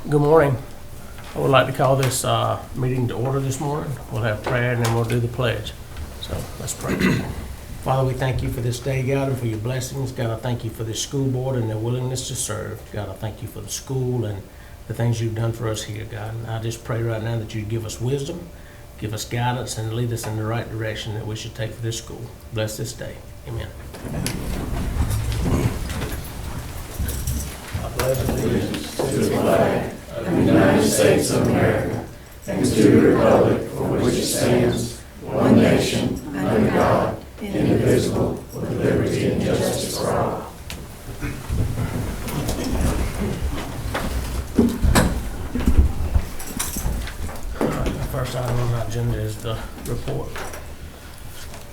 Good morning. I would like to call this meeting to order this morning. We'll have prayer and then we'll do the pledge. So let's pray. Father, we thank you for this day, God, and for your blessings. God, I thank you for this school board and their willingness to serve. God, I thank you for the school and the things you've done for us here, God. And I just pray right now that you give us wisdom, give us guidance, and lead us in the right direction that we should take for this school. Bless this day. Amen. I pledge allegiance to the flag of the United States of America and to the republic for which it stands, one nation, under God, indivisible, with liberty and justice for all. The first item on the agenda is the report.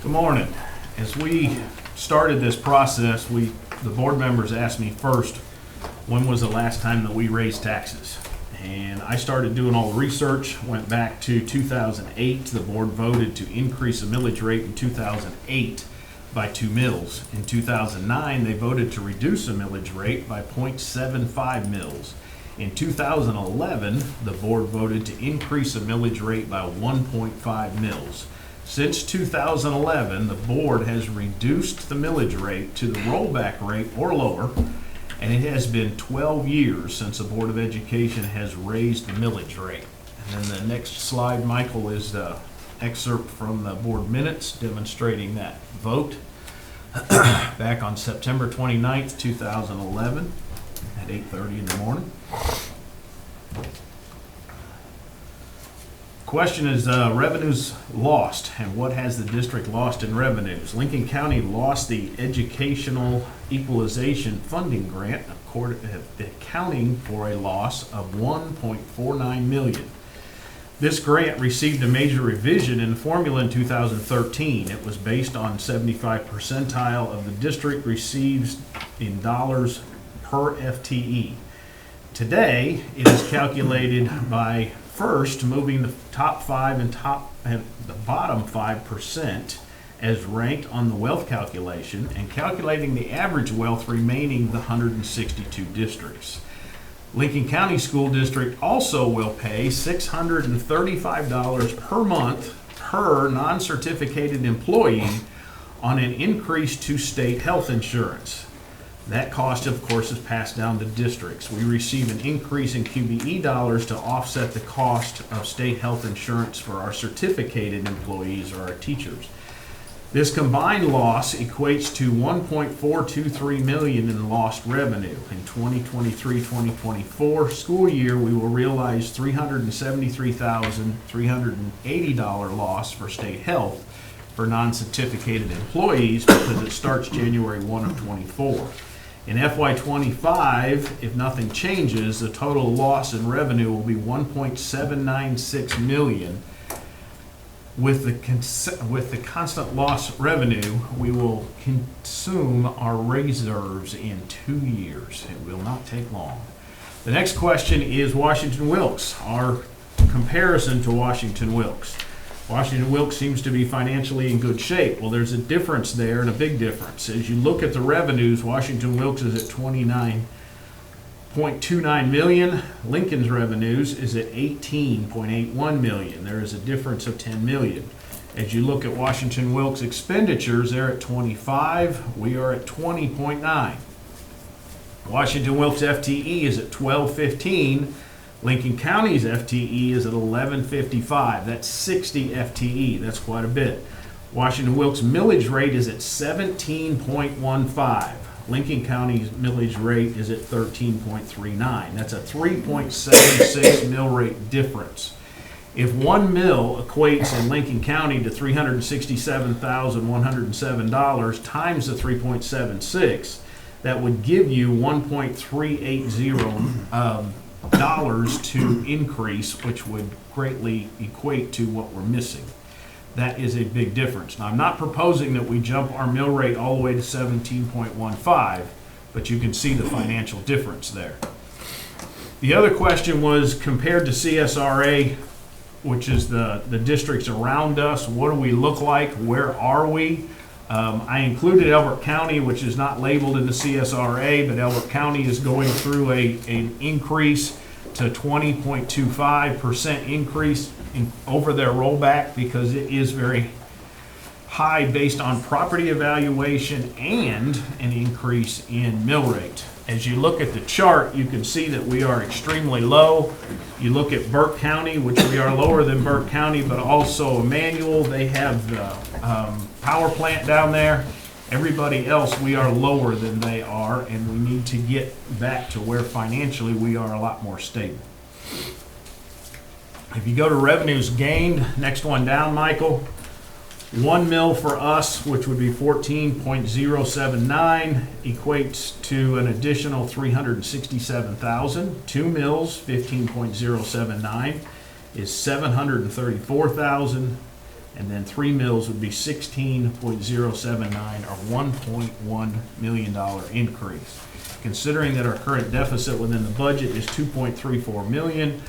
Good morning. As we started this process, the board members asked me first, when was the last time that we raised taxes? And I started doing all the research, went back to 2008. The board voted to increase the millage rate in 2008 by 2 mills. In 2009, they voted to reduce the millage rate by 0.75 mills. In 2011, the board voted to increase the millage rate by 1.5 mills. Since 2011, the board has reduced the millage rate to the rollback rate or lower, and it has been 12 years since the Board of Education has raised the millage rate. And then the next slide, Michael, is the excerpt from the board minutes demonstrating that vote back on September 29th, 2011 at 8:30 in the morning. Question is revenues lost, and what has the district lost in revenues? Lincoln County lost the Educational Equalization Funding Grant, accounting for a loss of $1.49 million. This grant received a major revision in the formula in 2013. It was based on 75 percentile of the district receives in dollars per FTE. Today, it is calculated by first moving the top 5 and the bottom 5% as ranked on the wealth calculation and calculating the average wealth remaining the 162 districts. Lincoln County School District also will pay $635 per month per non-certificated employee on an increase to state health insurance. That cost, of course, is passed down to districts. We receive an increase in QBE dollars to offset the cost of state health insurance for our certificated employees or our teachers. This combined loss equates to $1.423 million in lost revenue. In 2023-2024 school year, we will realize $373,380 loss for state health for non-certificated employees because it starts January 1 of 24. In FY25, if nothing changes, the total loss in revenue will be $1.796 million. With the constant loss revenue, we will consume our reserves in 2 years. It will not take long. The next question is Washington Wilkes, our comparison to Washington Wilkes. Washington Wilkes seems to be financially in good shape. Well, there's a difference there, and a big difference. As you look at the revenues, Washington Wilkes is at $29.29 million. Lincoln's revenues is at $18.81 million. There is a difference of $10 million. As you look at Washington Wilkes expenditures, they're at 25. We are at 20.9. Washington Wilkes FTE is at 1215. Lincoln County's FTE is at 1155. That's 60 FTE. That's quite a bit. Washington Wilkes millage rate is at 17.15. Lincoln County's millage rate is at 13.39. That's a 3.76 mill rate difference. If 1 mill equates in Lincoln County to $367,107 times the 3.76, that would give you $1.380 to increase, which would greatly equate to what we're missing. That is a big difference. Now, I'm not proposing that we jump our mill rate all the way to 17.15, but you can see the financial difference there. The other question was compared to CSRA, which is the districts around us, what do we look like? Where are we? I included Elbert County, which is not labeled in the CSRA, but Elbert County is going through an increase to 20.25% increase over their rollback because it is very high based on property evaluation and an increase in mill rate. As you look at the chart, you can see that we are extremely low. You look at Burke County, which we are lower than Burke County, but also Emmanuel, they have the power plant down there. Everybody else, we are lower than they are, and we need to get back to where financially we are a lot more stable. If you go to revenues gained, next one down, Michael, 1 mil for us, which would be 14.079, equates to an additional 367,000. 2 mils, 15.079, is 734,000. And then 3 mils would be 16.079, or $1.1 million increase. Considering that our current deficit within the budget is 2.34 million,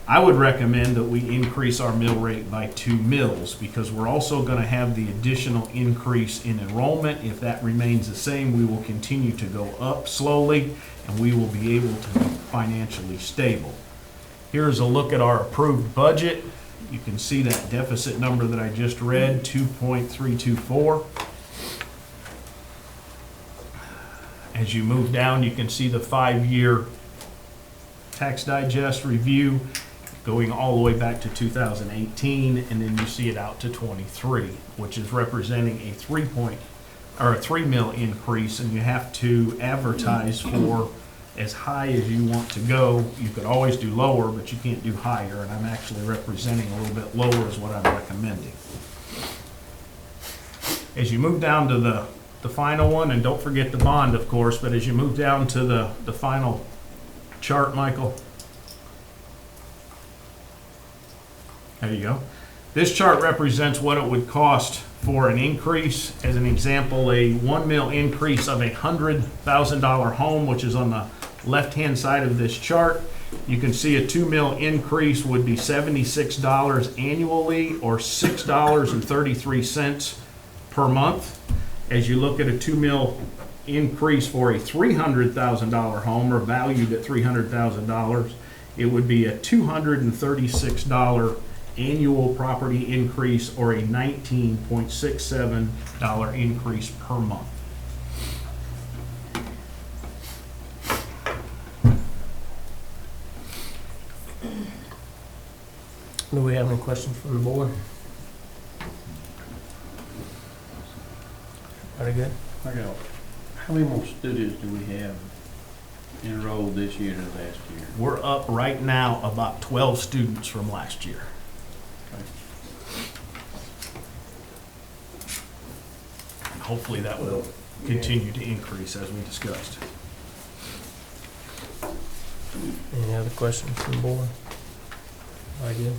I would recommend that we increase our mill rate by 2 mils because we're also going to have the additional increase in enrollment. If that remains the same, we will continue to go up slowly and we will be able to be financially stable. Here's a look at our approved budget. You can see that deficit number that I just read, 2.324. As you move down, you can see the 5-year tax digest review going all the way back to 2018, and then you see it out to 23, which is representing a 3 mil increase, and you have to advertise for as high as you want to go. You could always do lower, but you can't do higher, and I'm actually representing a little bit lower is what I'm recommending. As you move down to the final one, and don't forget the bond, of course, but as you move down to the final chart, Michael, there you go. This chart represents what it would cost for an increase. As an example, a 1 mil increase of a $100,000 home, which is on the left-hand side of this chart. You can see a 2 mil increase would be $76 annually, or $6.33 per month. As you look at a 2 mil increase for a $300,000 home, or valued at $300,000, it would be a $236 annual property increase, or a $19.67 increase per month. Do we have any questions from the board? Very good. I got, how many more students do we have enrolled this year than last year? We're up right now about 12 students from last year. Hopefully that will continue to increase as we discussed. Any other questions from the board? Very good.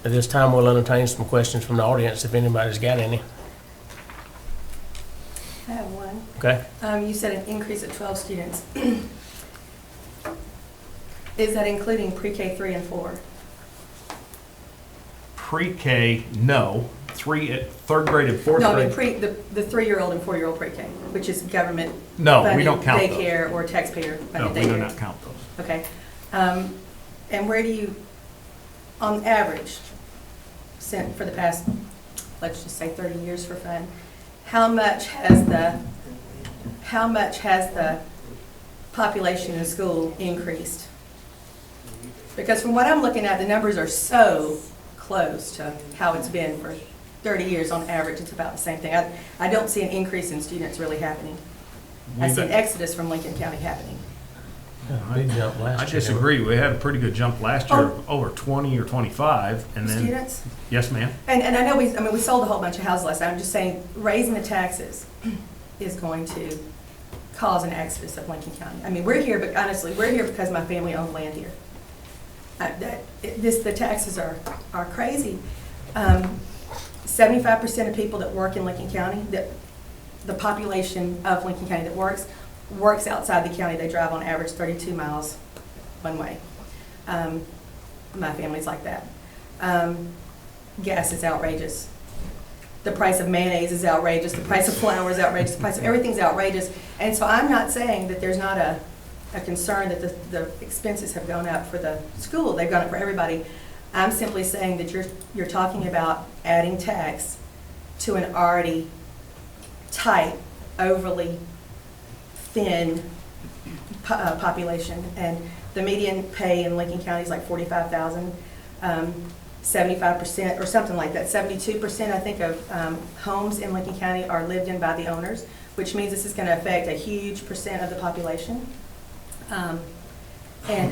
At this time, we'll entertain some questions from the audience if anybody's got any. I have one. Okay? You said an increase of 12 students. Is that including pre-K 3 and 4? Pre-K, no. Third grade and fourth No, I grade. mean the 3-year-old and 4-year-old pre-K, which is government No, we funded don't count those. daycare or taxpayer No, funded we do daycare. not count those. Okay. And where do you, on average, for the past, let's just say 30 years for fun, how much has the population in the school increased? Because from what I'm looking at, the numbers are so close to how it's been for 30 years on average. It's about the same thing. I don't see an increase in students really happening. I see an exodus from Lincoln County happening. Big jump last I year. disagree. We had a pretty good jump last year, over 20 or 25, and then Students? yes, ma'am. And I know we sold a whole bunch of houses last time. I'm just saying, raising the taxes is going to cause an exodus of Lincoln County. I mean, we're here, but honestly, we're here because my family owns land here. The taxes are crazy. 75% of people that work in Lincoln County, the population of Lincoln County that works outside the county. They drive on average 32 miles one way. My family's like that. Gas is outrageous. the price of mayonnaise is outrageous, the price of flour is outrageous, the price of everything's outrageous. And so I'm not saying that there's not a concern that the expenses have gone up for the school, they've gone up for everybody. I'm simply saying that you're talking about adding tax to an already tight, overly thin population. And the median pay in Lincoln County is like $45,000, 75% or something like that. 72% I think of homes in Lincoln County are lived in by the owners, which means this is going to affect a huge percent of the population. And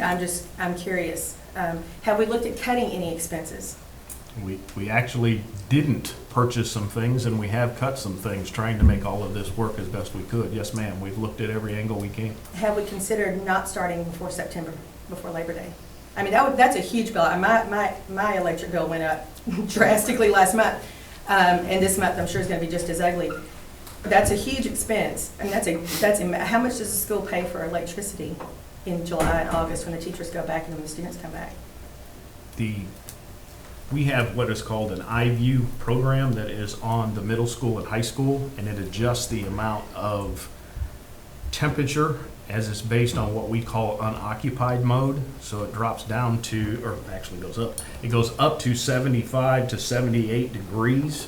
I'm curious, have we looked at cutting any expenses? We actually didn't purchase some things, and we have cut some things, trying to make all of this work as best we could. Yes, ma'am, we've looked at every angle we can. Have we considered not starting before September, before Labor Day? I mean, that's a huge bill. My electric bill went up drastically last month, and this month I'm sure is going to be just as ugly. That's a huge expense, and how much does the school pay for electricity in July and August when the teachers go back and when the students come back? We have what is called an iView program that is on the middle school and high school, and it adjusts the amount of temperature as it's based on what we call unoccupied mode. So it drops down to, or actually goes up. It goes up to 75 to 78 degrees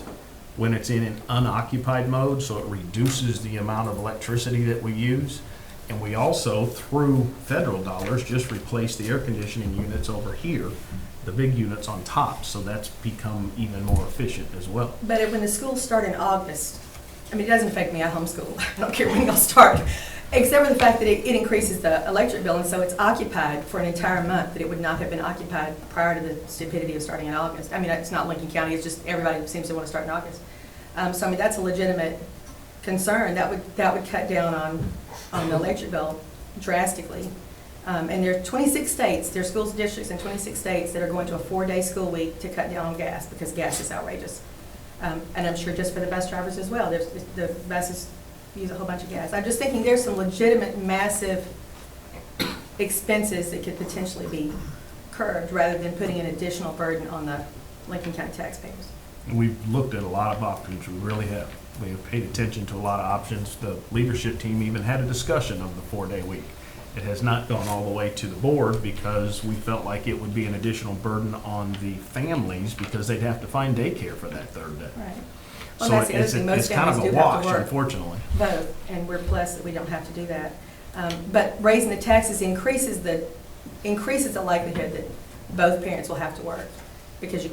when it's in an unoccupied mode, so it reduces the amount of electricity that we use. And we also, through federal dollars, just replaced the air conditioning units over here, the big units on top, so that's become even more efficient as well. But when the schools start in August, I mean, it doesn't affect me, I homeschool, I don't care when y'all start, except for the fact that it increases the electric bill, and so it's occupied for an entire month that it would not have been occupied prior to the stupidity of starting in August. I mean, it's not Lincoln County, it's just everybody seems to want to start in August. So I mean, that's a legitimate concern. That would cut down on the electric bill drastically. And there are 26 states, there are school districts in 26 states that are going to a 4-day school week to cut down on gas because gas is outrageous. And I'm sure just for the bus drivers as well. The buses use a whole bunch of gas. I'm just thinking there's some legitimate, massive expenses that could potentially be curbed rather than putting an additional burden on the Lincoln County taxpayers. We've looked at a lot of options, we really have. We have paid attention to a lot of options. The leadership team even had a discussion of the 4-day week. It has not gone all the way to the board because we felt like it would be an additional burden on the families because they'd have to find daycare for that third day. Right. Well, So that's the other thing. Most it's kind of families a do have to wash, work unfortunately. both, and we're blessed that we don't have to do that. But raising the taxes increases the likelihood that both parents will have to work because you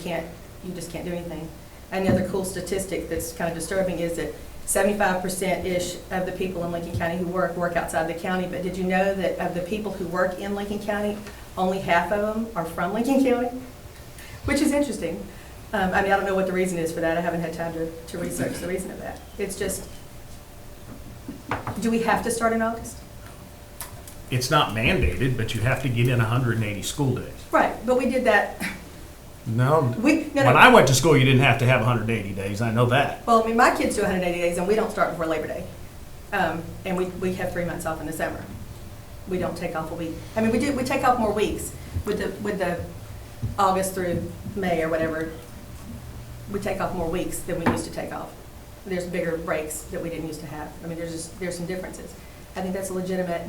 just can't do anything. Another cool statistic that's kind of disturbing is that 75%-ish of the people in Lincoln County who work outside the county, but did you know that of the people who work in Lincoln County, only half of them are from Lincoln County? Which is interesting. I mean, I don't know what the reason is for that. I haven't had time to research the reason of that. It's just, do we have to start in August? It's not mandated, but you have to get in 180 school days. Right, but we did that. No, No. when I went to school, you didn't have to have 180 days, I know that. Well, I mean, my kids do 180 days, and we don't start before Labor Day. And we have 3 months off in the summer. We don't take off a week. I mean, we take off more weeks with the August through May or whatever. We take off more weeks than we used to take off. There's bigger breaks that we didn't used to have. I mean, there's some differences. I think that's a legitimate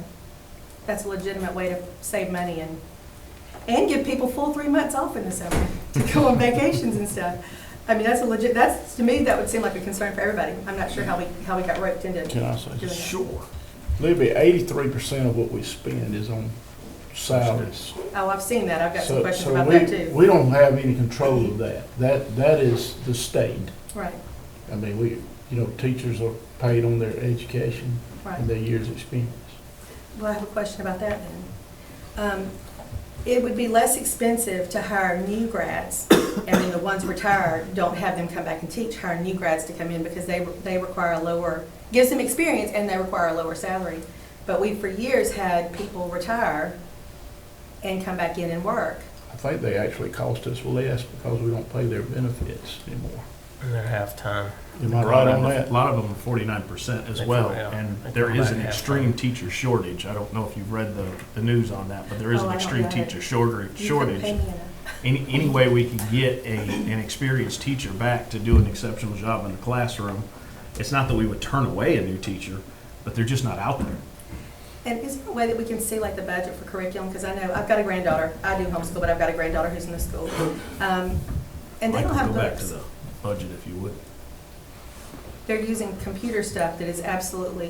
way to save money and give people full 3 months off in the summer to go on vacations and stuff. I mean, that's to me, that would seem like a concern for everybody. I'm not sure how we got roped into Can I say? doing that. Sure. Libby, 83% of what we spend is on salaries. Oh, I've seen that. I've got some questions So about that too. we don't have any control of that. That is the state. Right, I mean, teachers are paid on their education right. and their year's experience. Well, I have a question about that then. It would be less expensive to hire new grads, and then the ones retired, don't have them come back and teach, hire new grads to come in because they require gives them experience and they require a lower salary. But we, for years, had people retire and come back in and work. I think they actually cost us less because we don't pay their benefits anymore. And they're half-time. Am I right on that? A lot of them are 49% as They well, come out. and They there come is back an half extreme time. teacher shortage. I don't know if you've read the news on that, but there is Oh, an I don't extreme know. teacher You couldn't shortage. pay me enough. any way we can get an experienced teacher back to do an exceptional job in the classroom. It's not that we would turn away a new teacher, but they're just not out there. And is there a way that we can see like the budget for curriculum? Because I know I've got a granddaughter. I do homeschool, but I've got a granddaughter who's in the school. And they Mike, don't have go back to books. the budget if you would. They're using computer stuff that is absolutely,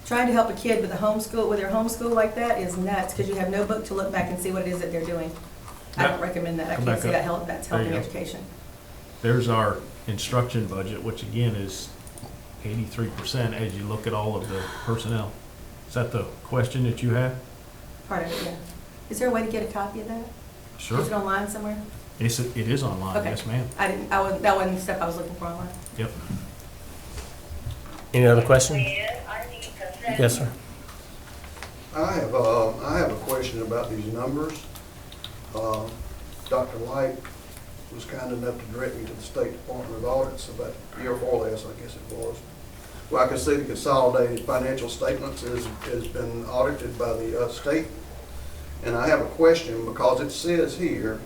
trying to help a kid with a homeschool, with their homeschool like that is nuts, because you have no book to look back and see what it is that they're doing. I don't recommend that. I Come can't back see up. that that's helping There you go. education. There's our instruction budget, which again is 83% as you look at all of the personnel. Is that the question that you have? Part of it, yeah. Is there a way to get a copy of that? Sure. Is it online somewhere? It is online, Okay. yes, ma'am. That wasn't the stuff I was looking for online. Yep. Any other questions? Yes, sir. I have a question about these numbers. Dr. Light was kind enough to direct me to the State Department of Audits about a year before last, I guess it was. Well, I can see the consolidated financial statements has been audited by the state. And I have a question because it says here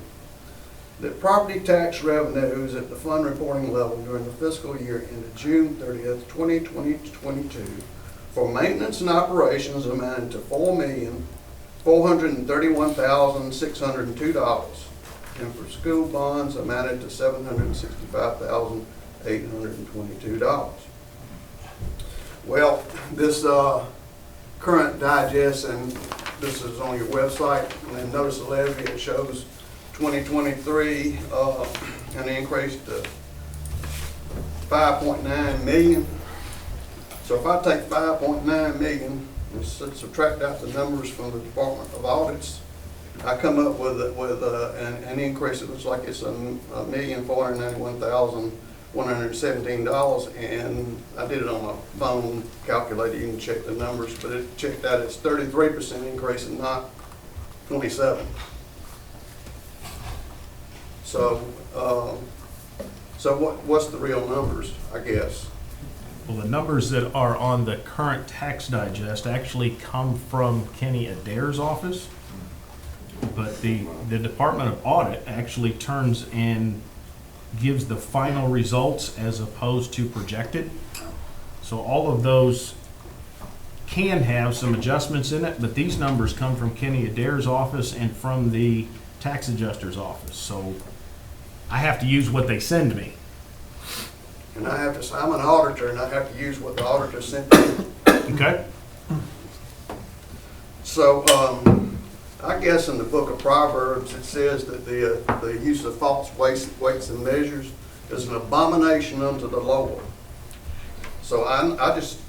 that property tax revenues at the fund reporting level during the fiscal year ended June 30th, 2022 for maintenance and operations amounted to $431,602, and for school bonds amounted to $765,822. Well, this current digest, and this is on your website, and then notice the levy, it shows 2023 an increase to 5.9 million. So if I take 5.9 million and subtract out the numbers from the Department of Audits, I come up with an increase that looks like it's $1,491,117, and I did it on my phone calculator. You can check the numbers, but it checked out it's 33% increase and not 27%. So, what's the real numbers, I guess? Well, the numbers that are on the current tax digest actually come from Kenny Adair's office, but the Department of Audit actually turns and gives the final results as opposed to projected. So all of those can have some adjustments in it, but these numbers come from Kenny Adair's office and from the tax adjuster's office. So I have to use what they send me. And I have to, I'm an auditor, and I have to use what the auditor sent me. Okay? So, I guess in the book of Proverbs, it says that the use of false weights and measures is an abomination unto the Lord. So I'm just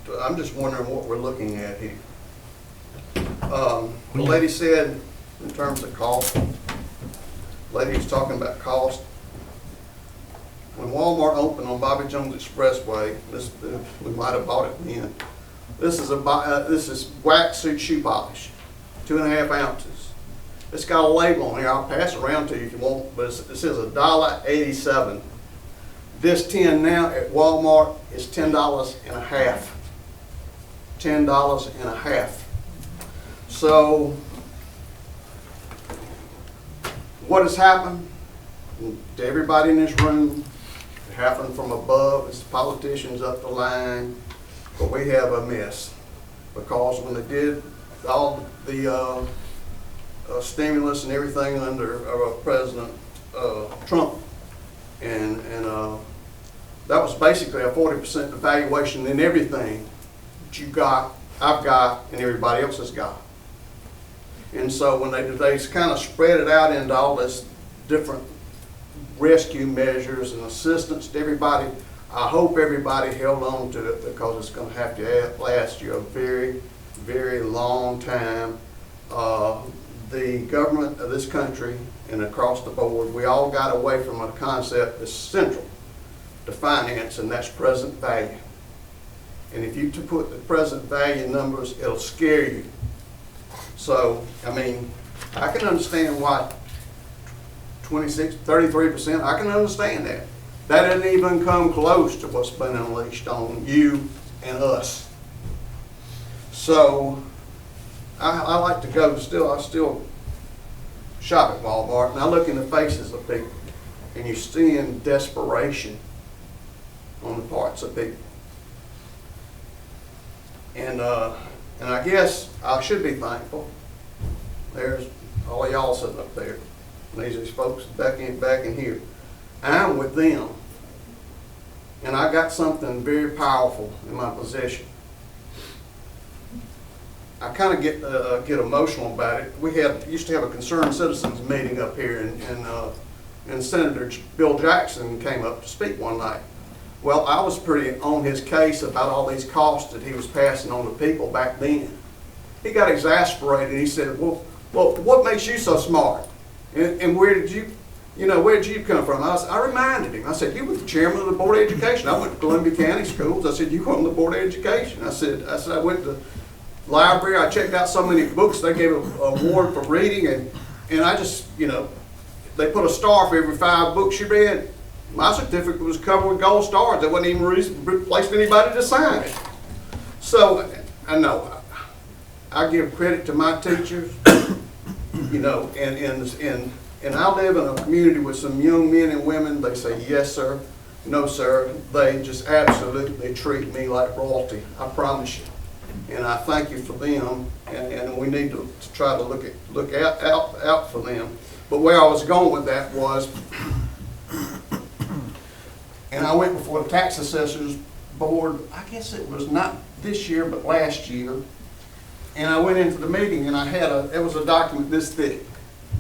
wondering what we're looking at here. The lady said, in terms of cost, the lady was talking about cost. When Walmart opened on Bobby Jones Expressway, we might have bought it then. This is wax suit shoe polish, 2.5 ounces. It's got a label on here. I'll pass it around to you if you want, but it says $1.87. This tin now at Walmart is $10.50. $10.50. So what has happened to everybody in this room? It happened from above. It's the politicians up the line, but we have a mess because when they did all the stimulus and everything under President Trump, and that was basically a 40% devaluation in everything that you got, I've got, and everybody else has got. And so when they kind of spread it out into all this different rescue measures and assistance to everybody, I hope everybody held on to it because it's going to have to last you a very, very long time. The government of this country and across the board, we all got away from a concept that's central to finance, and that's present value. And if you put the present value numbers, it'll scare you. So, I mean, I can understand why 33%, I can understand that. That doesn't even come close to what's been unleashed on you and us. So, I like to go still, I still shop at Walmart, and I look in the faces of people, and you're seeing desperation on the parts of people. And I guess I should be thankful. There's all y'all sitting up there. These folks back in here. I'm with them. And I got something very powerful in my possession. I kind of get emotional about it. We used to have a concerned citizens meeting up here, and Senator Bill Jackson came up to speak one night. Well, I was pretty on his case about all these costs that he was passing on to people back then. He got exasperated. He said, well, what makes you so smart? And where did you come from? I reminded him. I said, you were the chairman of the Board of Education. I went to Columbia County Schools. I said, you were on the Board of Education. I said, I went to the library. I checked out so many books. They gave an award for reading. And I just, they put a star for every 5 books you read. My certificate was covered with gold stars. There wasn't even a place for anybody to sign it. So, I know, I give credit to my teachers, and I live in a community with some young men and women. They say, yes, sir, no, sir. They just absolutely treat me like royalty, I promise you. And I thank you for them, and we need to try to look out for them. But where I was going with that was, and I went before the tax assessors board, I guess it was not this year, but last year. And I went into the meeting, and it was a document this thick.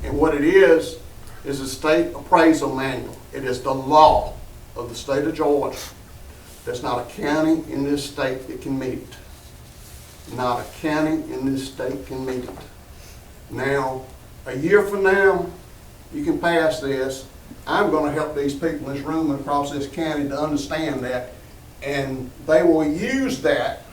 And what it is a state appraisal manual. It is the law of the state of Georgia. There's not a county in this state that can meet it. Not a county in this state can meet it. Now, a year from now, you can pass this. I'm going to help these people in this room and across this county to understand that, and they will use that,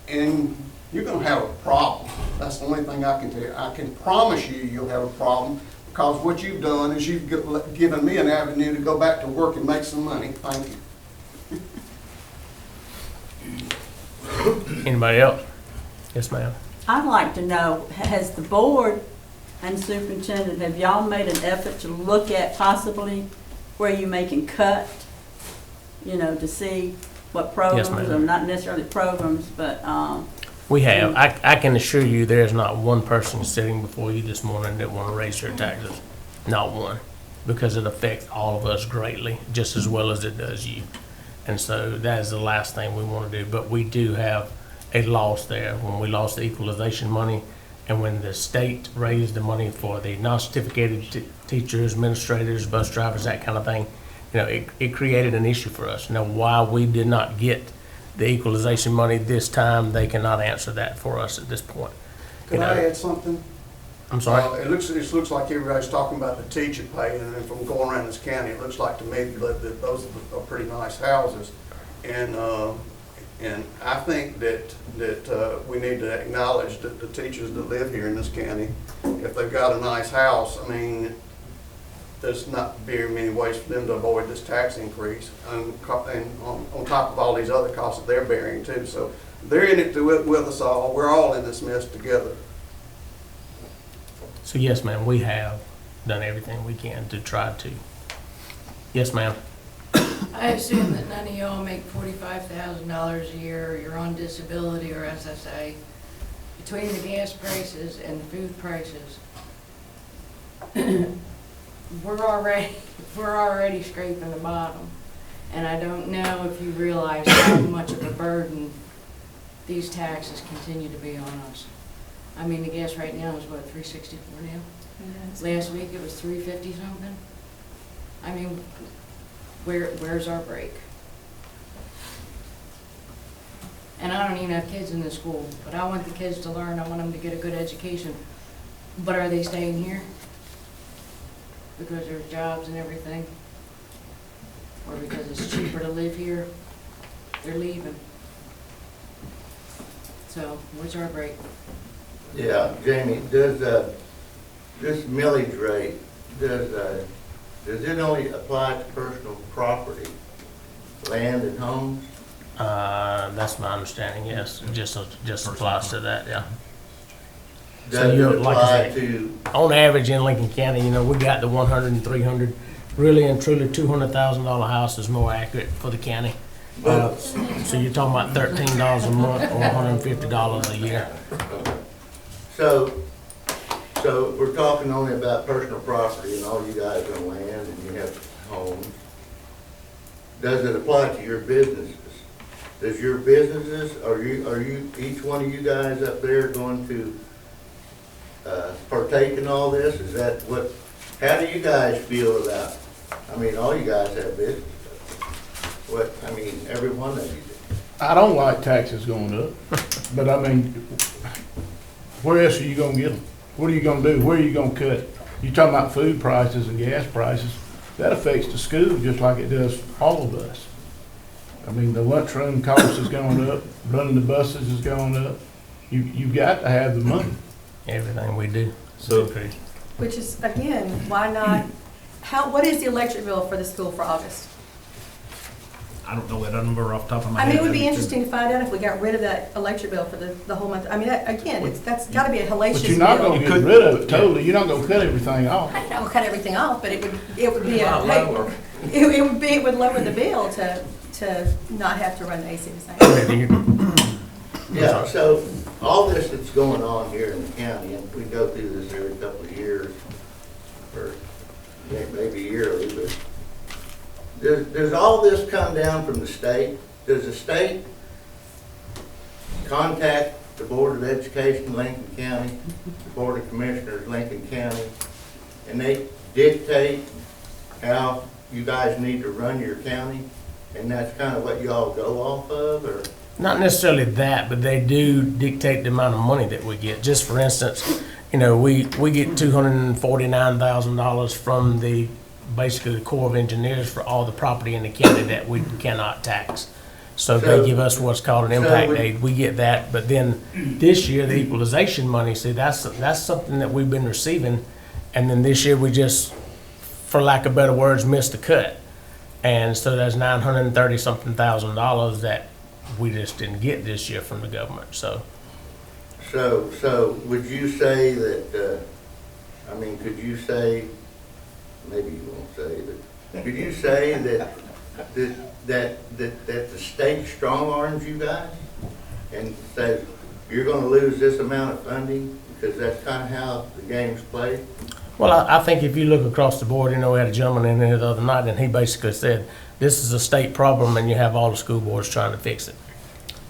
and you're going to have a problem. That's the only thing I can tell you. I can promise you you'll have a problem, because what you've done is you've given me an avenue to go back to work and make some money. Thank you. Anybody else? Yes, ma'am. I'd like to know, has the board and superintendent, have y'all made an effort to look at possibly where you making cut, to see what programs, ma'am. or not necessarily programs, but, We have. I can assure you there's not one person sitting before you this morning that want to raise their taxes. Not one. Because it affects all of us greatly, just as well as it does you. And so that is the last thing we want to do. But we do have a loss there. When we lost the equalization money, and when the state raised the money for the non-certificated teachers, administrators, bus drivers, that kind of thing, it created an issue for us. Now, why we did not get the equalization money this time, they cannot answer that for us at this point. Can I add something? I'm sorry? It looks like everybody's talking about the teacher pay, and from going around this county, it looks like to me that those are pretty nice houses. And I think that we need to acknowledge that the teachers that live here in this county, if they've got a nice house, I mean, there's not very many ways for them to avoid this tax increase, and on top of all these other costs that they're bearing too. So they're in it with us all. We're all in this mess together. So yes, ma'am, we have done everything we can to try to. Yes, ma'am. I assume that none of y'all make $45,000 a year, or you're on disability or SSA. Between the gas prices and the food prices, we're already scraping the bottom. And I don't know if you realize how much of a burden these taxes continue to be on us. I mean, the gas right now is what, $3.64 now? Last week it was $3.50 something. I mean, where's our break? And I don't even have kids in this school, but I want the kids to learn. I want them to get a good education. But are they staying here? Because there's jobs and everything? Or because it's cheaper to live here? They're leaving. So, what's our break? Yeah, Jamie, does this millage rate, does it only apply to personal property, land and homes? That's my understanding, yes. Just applies to that, yeah. Does you're, it like I apply said, to, on average in Lincoln County, you know, we got the 100 and 300. Really and truly, $200,000 house is more accurate for the county. So you're talking about $13 a month or $150 a year. so we're talking only about personal property and all you guys own land and you have homes. Does it apply to your businesses? Does your businesses, are you, each one of you guys up there going to partake in all this? Is that what, how do you guys feel about, I mean, all you guys have businesses. What, I mean, every one of you do. I don't like taxes going up, but I mean, where else are you gonna get them? What are you gonna do? Where are you gonna cut? You talking about food prices and gas prices, that affects the school just like it does all of us. I mean, the lunchroom cost is going up, running the buses is going up. You've got to have the money. Everything we do. So- Which is, again, why not, what is the electric bill for the school for August? I don't know that number off the top of my I head. mean, it would be interesting to find out if we got rid of that electric bill for the whole month. I mean, again, that's gotta be a hellacious But bill. you're not gonna get rid of it totally. You're not gonna cut everything off. I know, cut everything off, but it would be Lot lower. it would lower the bill to not have to run the AC the same. Yeah, so all this that's going on here in the county, and we go through this every couple of years, or maybe yearly, but does all this come down from the state? Does the state contact the Board of Education, Lincoln County, the Board of Commissioners, Lincoln County, and they dictate how you guys need to run your county? And that's kind of what y'all go off of, or? Not necessarily that, but they do dictate the amount of money that we get. Just for instance, you know, we get $249,000 from basically the Corps of Engineers for all the property in the county that we cannot tax. So they give us what's called an impact aid. We get that, but then this year, the equalization money, see, that's something that we've been receiving. And then this year, we just, for lack of better words, missed the cut. And so there's $930-something thousand that we just didn't get this year from the government, so. So would you say that, I mean, could you say, maybe you won't say, but could you say that the state strong arms you guys and say you're gonna lose this amount of funding because that's kind of how the game's played? Well, I think if you look across the board, you know, we had a gentleman in here the other night, and he basically said, this is a state problem, and you have all the school boards trying to fix it.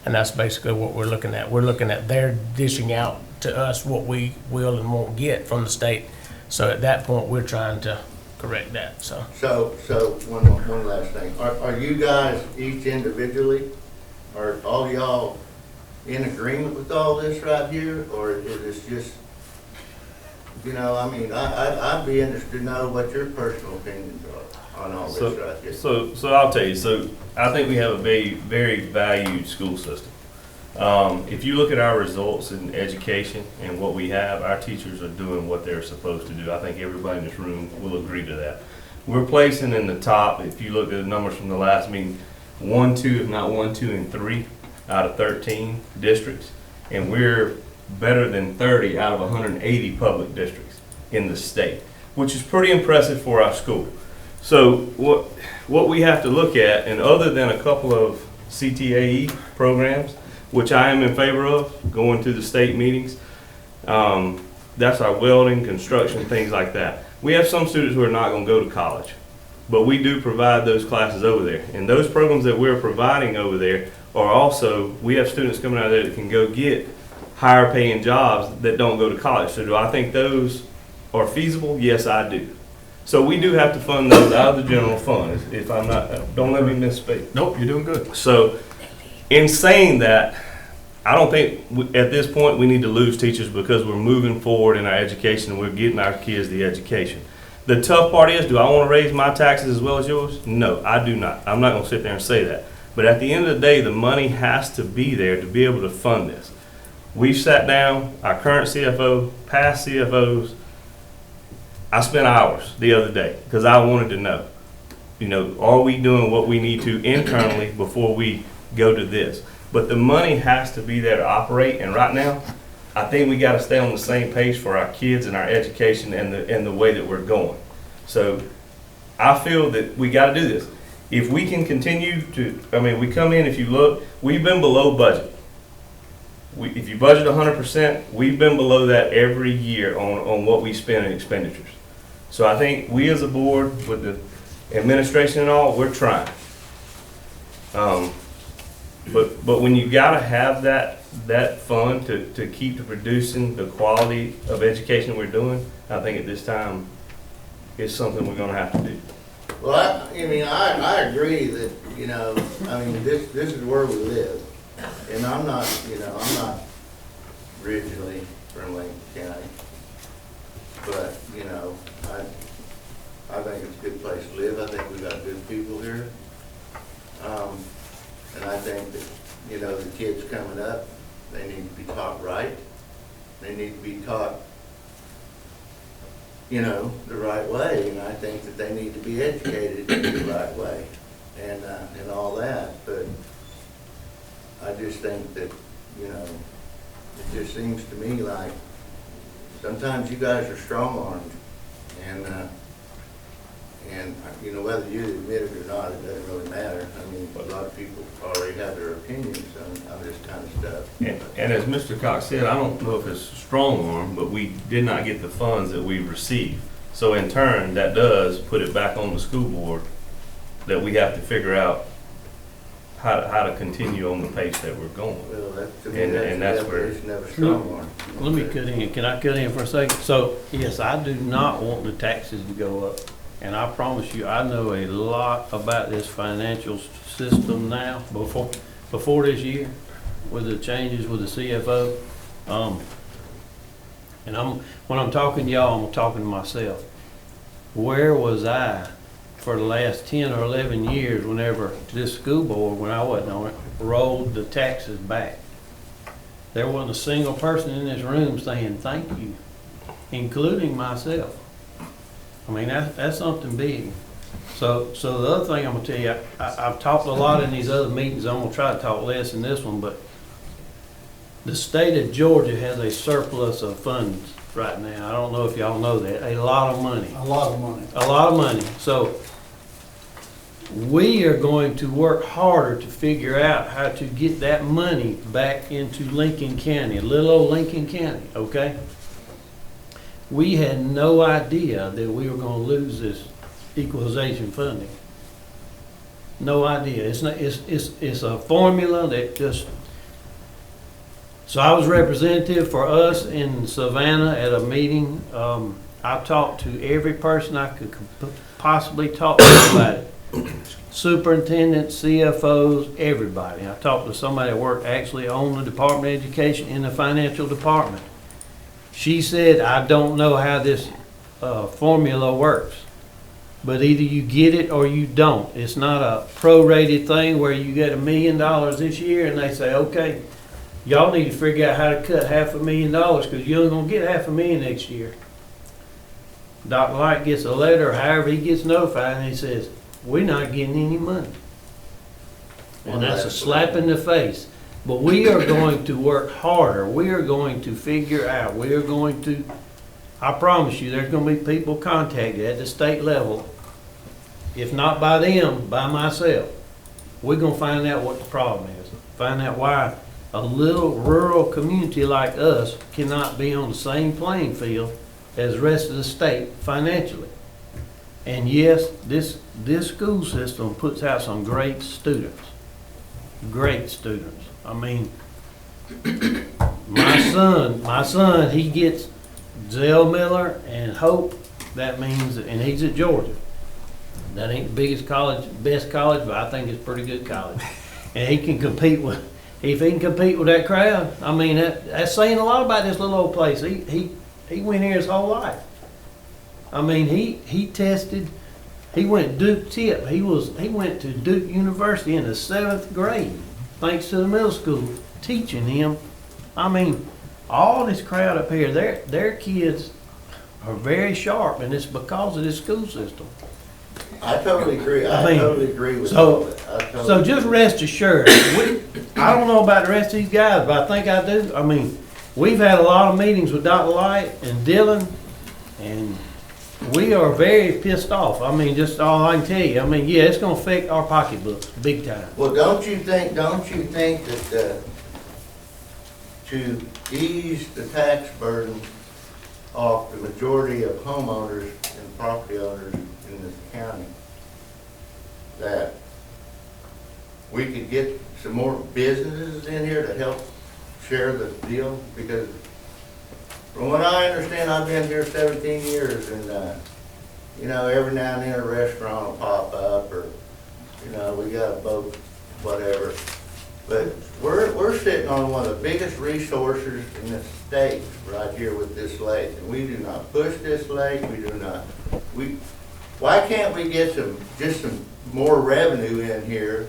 And that's basically what we're looking at. We're looking at their dishing out to us what we will and won't get from the state. So at that point, we're trying to correct that, so. So one last thing. Are you guys each individually, are all y'all in agreement with all this right here? Or is this just, you know, I mean, I'd be interested to know what your personal opinions are on all this right here. So I'll tell you, so I think we have a very, very valued school system. If you look at our results in education and what we have, our teachers are doing what they're supposed to do. I think everybody in this room will agree to that. We're placing in the top, if you look at the numbers from the last meeting, 1, 2, if not 1, 2, and 3 out of 13 districts. And we're better than 30 out of 180 public districts in the state, which is pretty impressive for our school. So what we have to look at, and other than a couple of CTAE programs, which I am in favor of, going to the state meetings, that's our welding, construction, things like that. We have some students who are not going to go to college, but we do provide those classes over there. And those programs that we're providing over there are also, we have students coming out of there that can go get higher paying jobs that don't go to college. So do I think those are feasible? Yes, I do. So we do have to fund those out of the general fund. If I'm not, don't let me misspeak. Nope, you're doing good. So in saying that, I don't think at this point we need to lose teachers because we're moving forward in our education and we're getting our kids the education. The tough part is, do I want to raise my taxes as well as yours? No, I do not. I'm not going to sit there and say that. But at the end of the day, the money has to be there to be able to fund this. We've sat down, our current CFO, past CFOs. I spent hours the other day because I wanted to know, you know, are we doing what we need to internally before we go to this? But the money has to be there to operate, and right now, I think we gotta stay on the same page for our kids and our education and the way that we're going. So I feel that we gotta do this. If we can continue to, I mean, we come in, if you look, we've been below budget. If you budget 100%, we've been below that every year on what we spend in expenditures. So I think we as a board, with the administration and all, we're trying. But when you gotta have that fund to keep producing the quality of education we're doing, I think at this time, it's something we're gonna have to do. Well, I agree that, I mean, this is where we live. And I'm not originally from Lincoln County. But, I think it's a good place to live. I think we've got good people here. And I think that, the kids coming up, they need to be taught right. They need to be taught, the right way. And I think that they need to be educated in the right way and all that. But I just think that, it just seems to me like sometimes you guys are strong-armed. And whether you admit it or not, it doesn't really matter. I mean, a lot of people already have their opinions on this kind of stuff. And as Mr. Cox said, I don't know if it's strong arm, but we did not get the funds that we received. So in turn, that does put it back on the school board that we have to figure out how to continue on the pace that we're going. Well, that's the definition of a strong arm. Let me cut in. Can I cut in for a second? So, yes, I do not want the taxes to go up. And I promise you, I know a lot about this financial system now, before this year, with the changes with the CFO. And when I'm talking to y'all, I'm talking to myself. Where was I for the last 10 or 11 years whenever this school board, when I wasn't on it, rolled the taxes back? There wasn't a single person in this room saying thank you, including myself. I mean, that's something big. So the other thing I'm gonna tell you, I've talked a lot in these other meetings. I'm gonna try to talk less in this one, but the state of Georgia has a surplus of funds right now. I don't know if y'all know that. A lot of money. A lot of money. A lot of money. So we are going to work harder to figure out how to get that money back into Lincoln County, little old Lincoln County, okay? We had no idea that we were going to lose this equalization funding. No idea. It's a formula that just. So I was representative for us in Savannah at a meeting. I talked to every person I could possibly talk to about it. Superintendents, CFOs, everybody. I talked to somebody that worked actually on the Department of Education in the financial department. She said, I don't know how this formula works, but either you get it or you don't. It's not a prorated thing where you get $1 million this year and they say, okay, y'all need to figure out how to cut $500,000 because you ain't gonna get $500,000 next year. Dr. Light gets a letter, or however he gets notified, and he says, we're not getting any money. And that's a slap in the face. But we are going to work harder. We are going to figure out. We are going to, I promise you, there's going to be people contacted at the state level. If not by them, by myself. We're going to find out what the problem is. Find out why a little rural community like us cannot be on the same playing field as the rest of the state financially. And yes, this school system puts out some great students. Great students. I mean, my son, he gets Zell Miller and Hope. That means, and he's at Georgia. That ain't the biggest college, best college, but I think it's a pretty good college. And he can compete with, if he can compete with that crowd, I mean, that's saying a lot about this little old place. He went here his whole life. I mean, he tested. He went Duke Tip. He went to Duke University in the 7th grade, thanks to the middle school teaching him. I mean, all this crowd up here, their kids are very sharp, and it's because of this school system. I totally agree. I mean, totally agree with so- all that. So just rest assured, I don't know about the rest of these guys, but I think I do. I mean, we've had a lot of meetings with Dr. Light and Dylan, and we are very pissed off. I mean, just all I can tell you. I mean, yeah, it's gonna affect our pocketbooks big time. Well, don't you think that, to ease the tax burden off the majority of homeowners and property owners in this county, that we could get some more businesses in here to help share the deal? Because from what I understand, I've been here 17 years, and, you know, every now and then a restaurant will pop up, or, you know, we got a boat, whatever. But we're sitting on one of the biggest resources in the state right here with this lake, and we do not push this lake, why can't we get just some more revenue in here?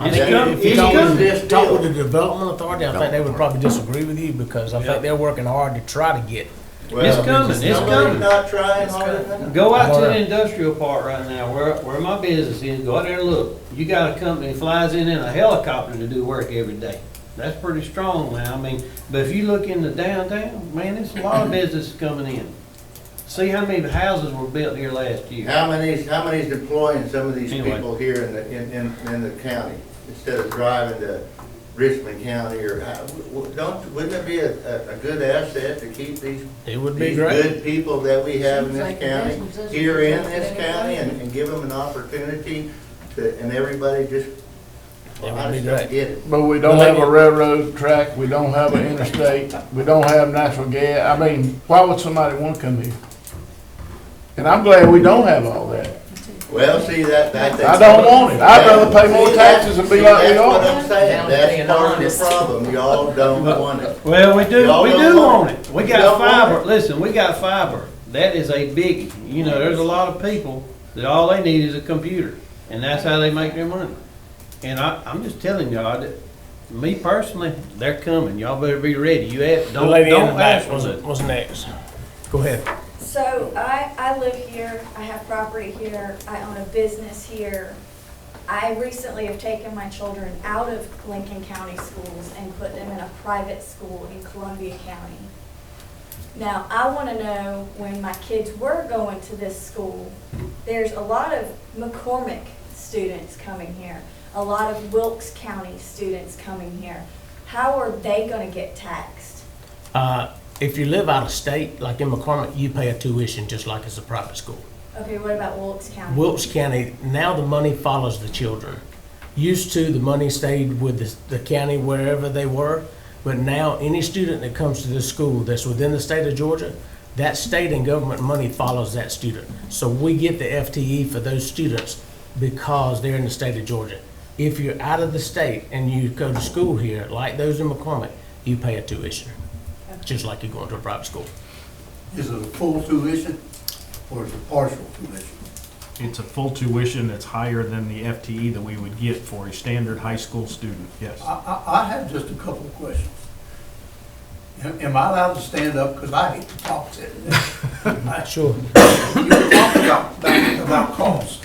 I It's think coming. if you It's talk coming. with, talk with the development authority, I think they would probably disagree with you, because I think they're working hard to try to get. Well, It's coming, it's somebody's coming. not trying hard enough. Go out to the industrial park right now, where my business is, go out there and look. You got a company that flies in a helicopter to do work every day. That's pretty strong now, I mean, but if you look in the downtown, man, there's a lot of business coming in. See how many houses were built here last year? How many's deploying some of these Anyway. people here in the county, instead of driving to Richmond County, or, wouldn't it be a good asset to keep these It would be these great. good people that we have in Seems this like the county, businesses here in are this doing county, it. and give them an opportunity to, and everybody just, It I would be just don't great. get it. But we don't have a railroad track, we don't have an interstate, we don't have natural gas. I mean, why would somebody want to come here? And I'm glad we don't have all that. Well, see, that. I don't want it. I'd rather pay more taxes and be See, like we that's what are. I'm saying, that's Being part of honest. the problem, y'all don't want it. Well, we do Y'all don't want want it. it. We You got don't want fiber, it. listen, we got fiber. That is a biggie. You know, there's a lot of people that all they need is a computer, and that's how they make their money. And I'm just telling y'all that, me personally, they're coming. Y'all better be ready. You have, The don't lady in the ask back for was, it. was next. Go ahead. So I live here, I have property here, I own a business here. I recently have taken my children out of Lincoln County schools and put them in a private school in Columbia County. Now, I want to know, when my kids were going to this school, there's a lot of McCormick students coming here, a lot of Wilkes County students coming here. How are they going to get taxed? If you live out of state, like in McCormick, you pay a tuition just like it's a private school. Okay, what about Wilkes County? Wilkes County, now the money follows the children. Used to, the money stayed with the county wherever they were, but now any student that comes to this school that's within the state of Georgia, that state and government money follows that student. So we get the FTE for those students because they're in the state of Georgia. If you're out of the state and you go to school here, like those in McCormick, you pay a tuition, just like you're going to a private school. Is it a full tuition or is it partial tuition? It's a full tuition that's higher than the FTE that we would get for a standard high school student, yes. I have just a couple of questions. Am I allowed to stand up? Because I hate to talk sitting there. Sure. You were talking about cost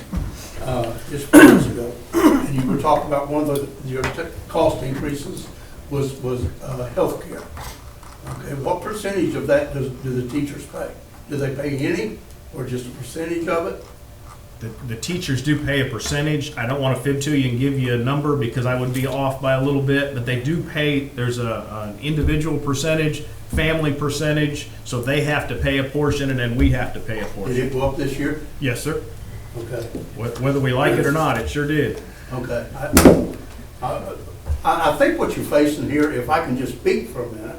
just 4 minutes ago, and you were talking about one of your cost increases was healthcare. Okay, what percentage of that do the teachers pay? Do they pay any, or just a percentage of it? The teachers do pay a percentage. I don't want to fib to you and give you a number because I would be off by a little bit, but they do pay, there's an individual percentage, family percentage, so they have to pay a portion and then we have to pay a Did portion. it go up this year? Yes, sir. Okay, Whether we like it or not, it sure did. okay. I think what you're facing here, if I can just speak for a minute,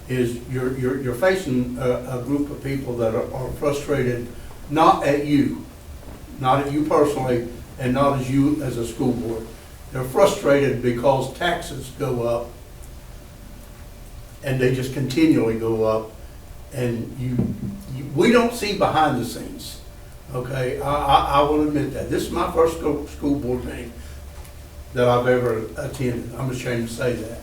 is you're facing a group of people that are frustrated, not at you personally, and not as you as a school board. They're frustrated because taxes go up, and they just continually go up, and we don't see behind the scenes. Okay, I will admit that. This is my first school board meeting that I've ever attended. I'm ashamed to say that.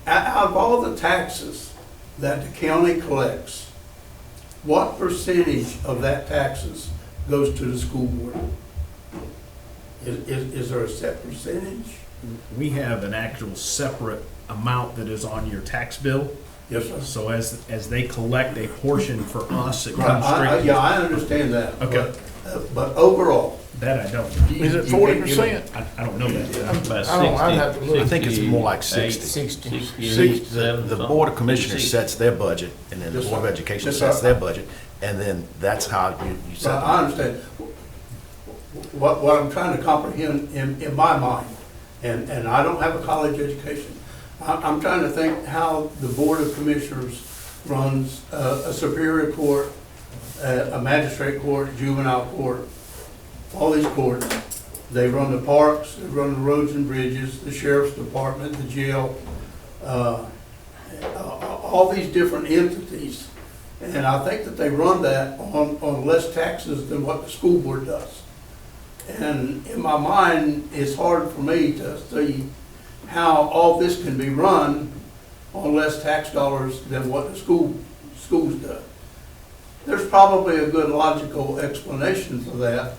Out of all the taxes that the county collects, what percentage of that taxes goes to the school board? Is there a set percentage? we have an actual separate amount that is on your tax bill. Yes, sir. So as they collect a portion for us, it Right, comes straight. yeah, I understand that. Okay. But overall. That I don't. Is it 40%? I don't know that. About I don't- I'd have to look. I think it's more like 60. 60. The Board of Commissioners sets their budget, and then the Yes, Board of sir. Education Yes, sir. sets their budget, and then that's how you set Right, it. I understand. What I'm trying to comprehend in my mind, and I don't have a college education, I'm trying to think how the Board of Commissioners runs a Superior Court, a Magistrate Court, Juvenile Court, all these courts. They run the parks, they run the roads and bridges, the Sheriff's Department, the jail, all these different entities. And I think that they run that on less taxes than what the school board does. And in my mind, it's hard for me to see how all this can be run on less tax dollars than what the schools do. There's probably a good logical explanation for that,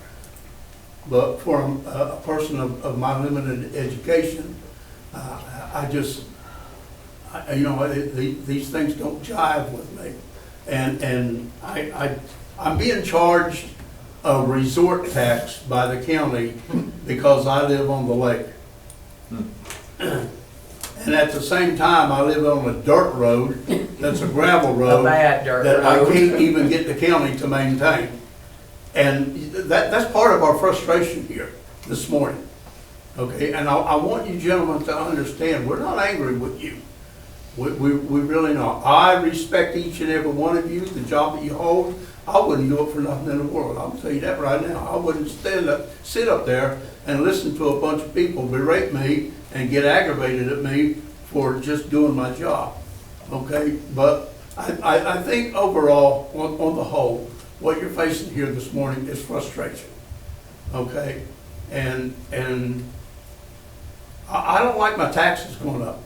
but for a person of my limited education, these things don't jive with me. And I'm being charged a resort tax by the county because I live on the lake. And at the same time, I live on a dirt road that's a gravel road. A bad dirt that I road. can't even get the county to maintain. And that's part of our frustration here this morning. Okay, and I want you gentlemen to understand, we're not angry with you. We really not. I respect each and every one of you, the job that you hold. I wouldn't do it for nothing in the world. I'll tell you that right now. I wouldn't sit up there and listen to a bunch of people berate me and get aggravated at me for just doing my job. Okay, but I think overall, on the whole, what you're facing here this morning is frustration. Okay, and I don't like my taxes going up.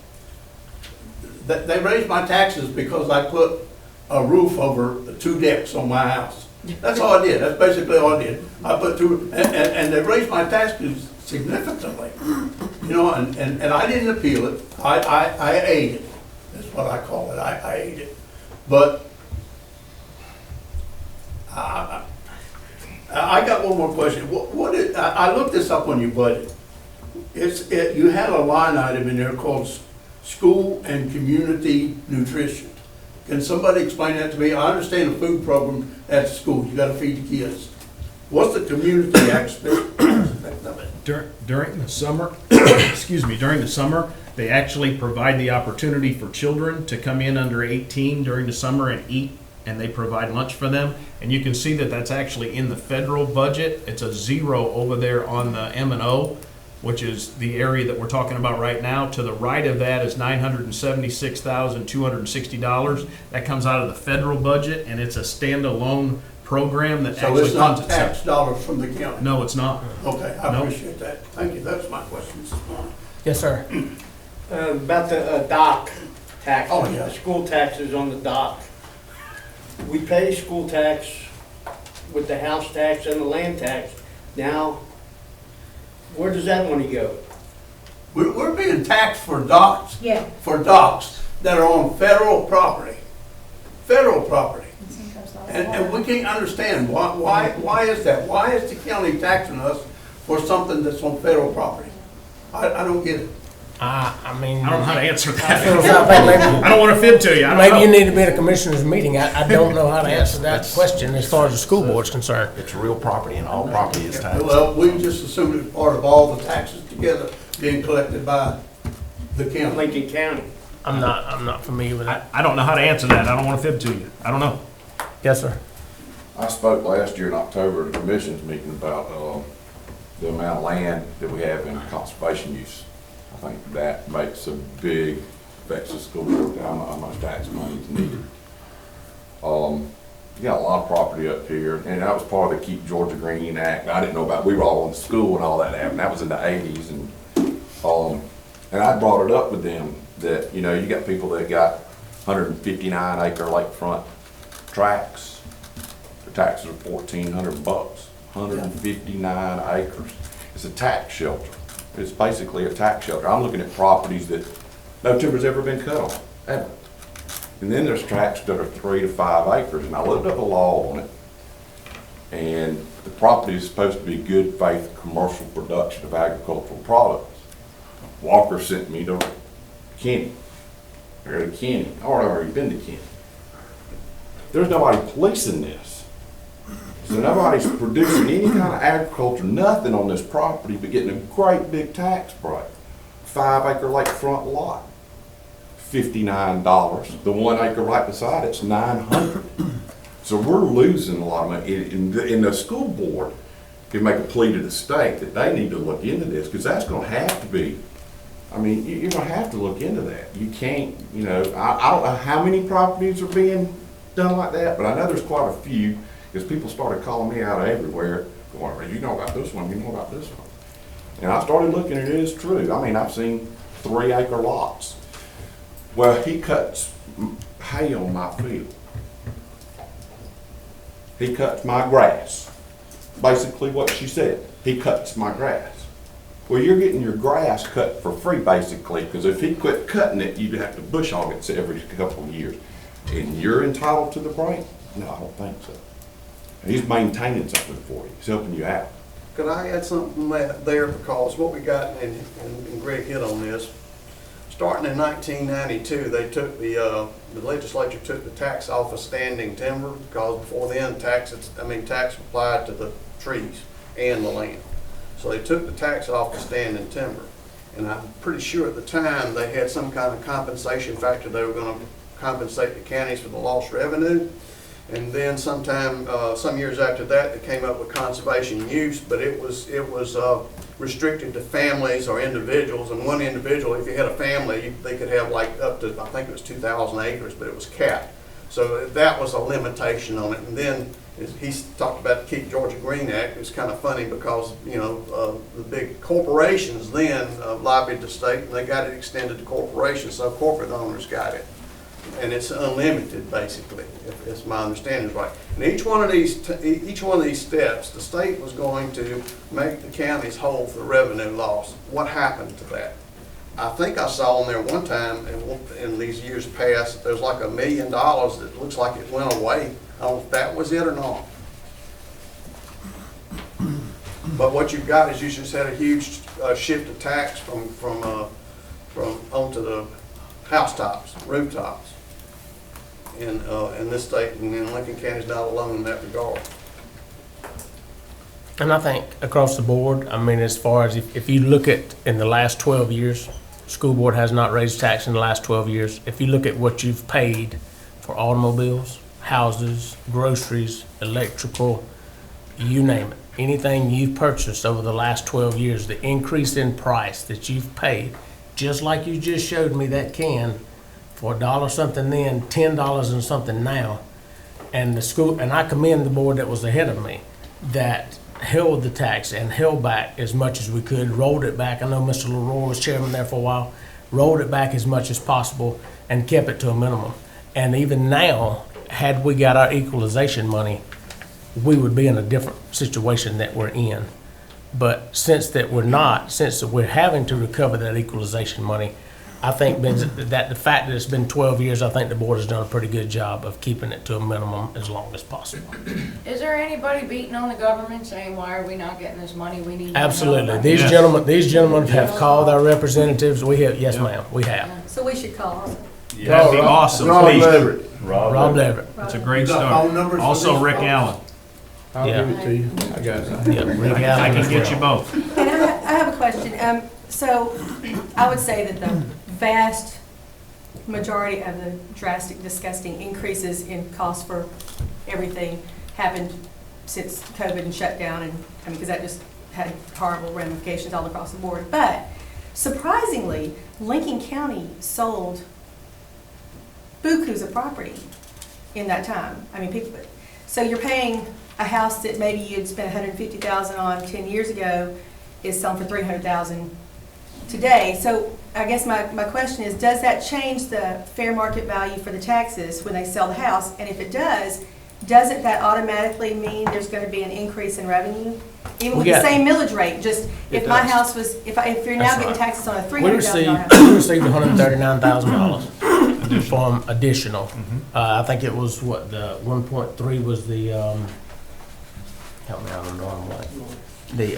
They raised my taxes because I put a roof over the 2 decks on my house. That's all I did. That's basically all I did. I put 2, and they raised my taxes significantly. You know, and I didn't appeal it. I ate it. That's what I call it. I ate it. But I got one more question. I looked this up on your budget. You had a line item in there called school and community nutrition. Can somebody explain that to me? I understand the food program at the school, you gotta feed the kids. What's the community aspect of it? During the summer, excuse me, during the summer, they actually provide the opportunity for children to come in under 18 during the summer and eat, and they provide lunch for them. And you can see that that's actually in the federal budget. It's a 0 over there on the M&O, which is the area that we're talking about right now. To the right of that is $976,260. That comes out of the federal budget, and it's a standalone program that So actually it's funds not itself. tax dollars from the county? No, it's not. Okay, I No. appreciate that. Thank you, that's my questions this morning. Yes, sir. About the dock taxes, Oh, yeah. the school taxes on the dock. We pay school tax with the house tax and the land tax. Now, where does that money go? We're being taxed for docks. Yeah. For docks that are on federal property. Federal property. And we can't understand, why is that? Why is the county taxing us for something that's on federal property? I don't get it. I mean, I don't know how to answer I that. feel as I think I don't want to fib to you. I maybe you don't know. need to be at a commissioner's meeting. I don't know how to Yes, answer that that's- question as far as the school board's concerned. It's real property, and all property is taxed. Well, we just assumed it's part of all the taxes together being collected by the county. Lincoln County. I'm not familiar with that. I don't know how to answer that. I don't want to fib to you. I don't know. Yes, sir. I spoke last year in October at the commission's meeting about the amount of land that we have in conservation use. I think that makes a big, affects the school, how much tax money is needed. You got a lot of property up here, and that was part of the Keep Georgia Green Act. I didn't know about, we were all in school and all that happened. That was in the 80s, and I brought it up with them that, you know, you got people that got 159 acre lakefront tracts. The taxes are $1,400, 159 acres. It's a tax shelter. It's basically a tax shelter. I'm looking at properties that no timber's ever been cut on, ever. And then there's tracts that are 3 to 5 acres, and I looked up the law on it. And the property is supposed to be good faith commercial production of agricultural products. Walker sent me to Kenny, or to Kenny, or I've already been to Kenny. There's nobody policing this. So nobody's producing any kind of agriculture, nothing on this property, but getting a great big tax break. 5 acre lakefront lot, $59. The 1 acre right beside it's $900. So we're losing a lot of money. And the school board can make a plea to the state that they need to look into this, because that's gonna have to be, I mean, you're gonna have to look into that. You can't, you know, I don't know how many properties are being done like that, but I know there's quite a few, because people started calling me out of everywhere, going, well, you know about this one, you know about this one. And I started looking, and it is true. I mean, I've seen 3 acre lots. Well, he cuts hay on my field. He cuts my grass. Basically what she said. He cuts my grass. Well, you're getting your grass cut for free, basically, because if he quit cutting it, you'd have to bush hog it every couple of years. And you're entitled to the break? No, I don't think so. He's maintaining something for you. He's helping you out. Could I add something there, because what we got, and Greg hit on this, starting in 1992, they took the legislature took the tax off of standing timber, because before then tax applied to the trees and the land. So they took the tax off of standing timber, and I'm pretty sure at the time they had some kind of compensation factor. They were going to compensate the counties for the lost revenue. And then sometime, some years after that, they came up with conservation use, but it was restricted to families or individuals. And one individual, if you had a family, they could have like up to, I think it was 2,000 acres, but it was capped. So that was a limitation on it. And then he talked about the Keep Georgia Green Act. It's kind of funny because, you know, the big corporations then lobbied the state, and they got it extended to corporations, so corporate owners got it. And it's unlimited, basically, if my understanding is right. And each one of these steps, the state was going to make the counties whole for the revenue loss. What happened to that? I think I saw on there one time in these years past that there's like $1 million that looks like it went away. I don't know if that was it or not. But what you've got is you just had a huge shift of tax from onto the housetops, rooftops. In this state, and Lincoln County's not alone in that regard. And I think across the board, I mean, as far as if you look at in the last 12 years, school board has not raised tax in the last 12 years. If you look at what you've paid for automobiles, houses, groceries, electrical, you name it, anything you've purchased over the last 12 years, the increase in price that you've paid, just like you just showed me that can, for $1 something then, $10 and something now. And the school, and I commend the board that was ahead of me, that held the tax and held back as much as we could, rolled it back. I know Mr. Leroy was chairman there for a while, rolled it back as much as possible and kept it to a minimum. And even now, had we got our equalization money, we would be in a different situation that we're in. But since that we're not, since that we're having to recover that equalization money, I think that the fact that it's been 12 years, I think the board has done a pretty good job of keeping it to a minimum as long as possible. Is there anybody beating on the government saying, why are we not getting this money? We need. Absolutely. These gentlemen have called our representatives. We have, yes, ma'am, we have. So we should call also. That'd be awesome. Rob Please. Leverett. Rob Leverett. It's a great Phone start. numbers for Also, these Rick folks? Allen. I'll Yeah. give it to you. I got it. Yeah, Rick I Allen can as get well. you both. And I have a question. So I would say that the vast majority of the drastic, disgusting increases in cost for everything happened since COVID and shutdown, and I mean, because that just had horrible ramifications all across the board. But surprisingly, Lincoln County sold bukus of property in that time. I mean, people. So you're paying a house that maybe you'd spent $150,000 on 10 years ago is selling for $300,000 today. So I guess my question is, does that change the fair market value for the taxes when they sell the house? And if it does, doesn't that automatically mean there's gonna be an increase in revenue? Even with We the got- same millage rate, just if It my does. house was, if you're now That's getting right. taxes on a We $300,000 received, house. we received $139,000 from additional. I think it was what, the 1.3 was the, help me out on what? The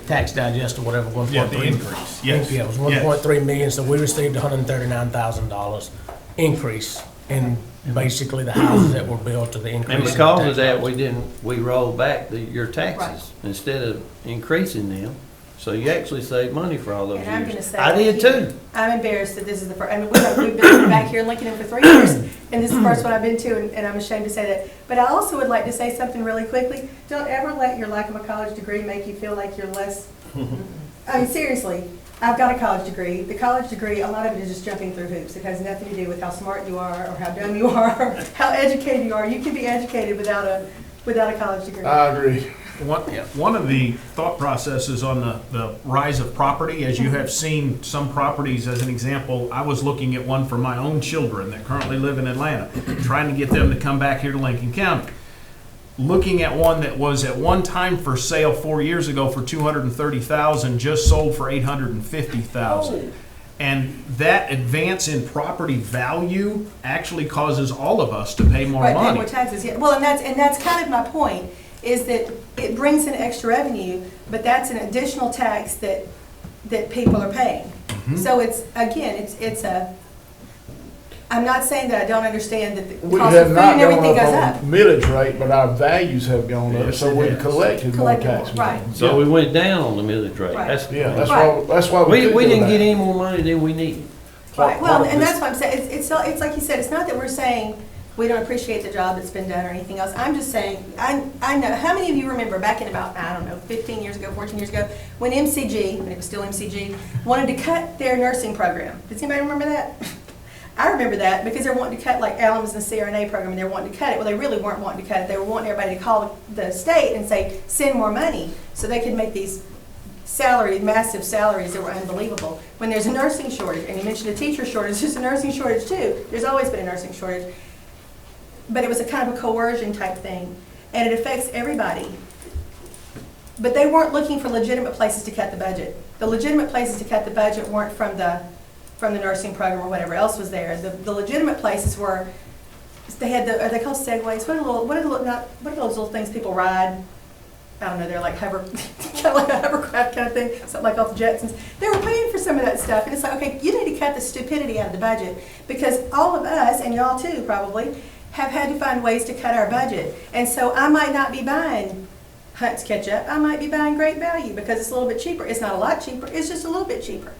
tax digest or whatever, 1.3. Yeah, the increase, yes. Yeah, it was Yes. 1.3 million, so we received $139,000 increase in basically the houses that were built to the increase. And in because tax of that, dollars. we rolled back your taxes instead of increasing them. So you actually saved money for all those And I'm gonna years. say. I did too. I'm embarrassed that this is the first, I mean, we've been back here in Lincoln for 3 years, and this is the first one I've been to, and I'm ashamed to say that. But I also would like to say something really quickly. Don't ever let your lack of a college degree make you feel like you're less, I mean, seriously, I've got a college degree. The college degree, a lot of it is just jumping through hoops. It has nothing to do with how smart you are, or how dumb you are, or how educated you are. You can be educated without a college degree. I agree. One of the thought processes on the rise of property, as you have seen some properties, as an example, I was looking at one for my own children that currently live in Atlanta, trying to get them to come back here to Lincoln County. Looking at one that was at one time for sale 4 years ago for $230,000, just sold for $850,000. And that advance in property value actually causes all of us to pay more Right, pay money. more taxes, yeah. Well, and that's kind of my point, is that it brings in extra revenue, but that's an additional tax that people are paying. Mm-hmm. So it's, again, it's a, I'm not saying that I don't understand that the We cost of have food not and gone everything goes up up. on millage rate, but our values have gone up, Yes, so it we has. collected more Collected tax more, money. right. So we went down on the millage rate. Right. Yeah, that's Right. why we could We go didn't get down. any more money than we needed. Right, well, part of and this- that's what I'm saying, it's like you said, it's not that we're saying we don't appreciate the job that's been done or anything else. I'm just saying, I know, how many of you remember back in about, I don't know, 15 years ago, 14 years ago, when MCG, when it was still MCG, wanted to cut their nursing program? Does anybody remember that? I remember that because they're wanting to cut, like Allen's and the CRNA program, and they're wanting to cut it. Well, they really weren't wanting to cut it. They were wanting everybody to call the state and say, send more money, so they could make these massive salaries that were unbelievable. When there's a nursing shortage, and you mentioned a teacher shortage, there's a nursing shortage too. There's always been a nursing shortage. But it was a kind of a coercion type thing, and it affects everybody. But they weren't looking for legitimate places to cut the budget. The legitimate places to cut the budget weren't from the nursing program or whatever else was there. The legitimate places were, they had are they called segways? What are those little things people ride? I don't know, they're like kind of like a hovercraft kind of thing, something like off the Jetsons. They were paying for some of that stuff, and it's like, okay, you need to cut the stupidity out of the budget, because all of us, and y'all too probably, have had to find ways to cut our budget. And so I might not be buying Hunt's ketchup, I might be buying Great Value because it's a little bit cheaper. It's not a lot cheaper, it's just a little bit cheaper.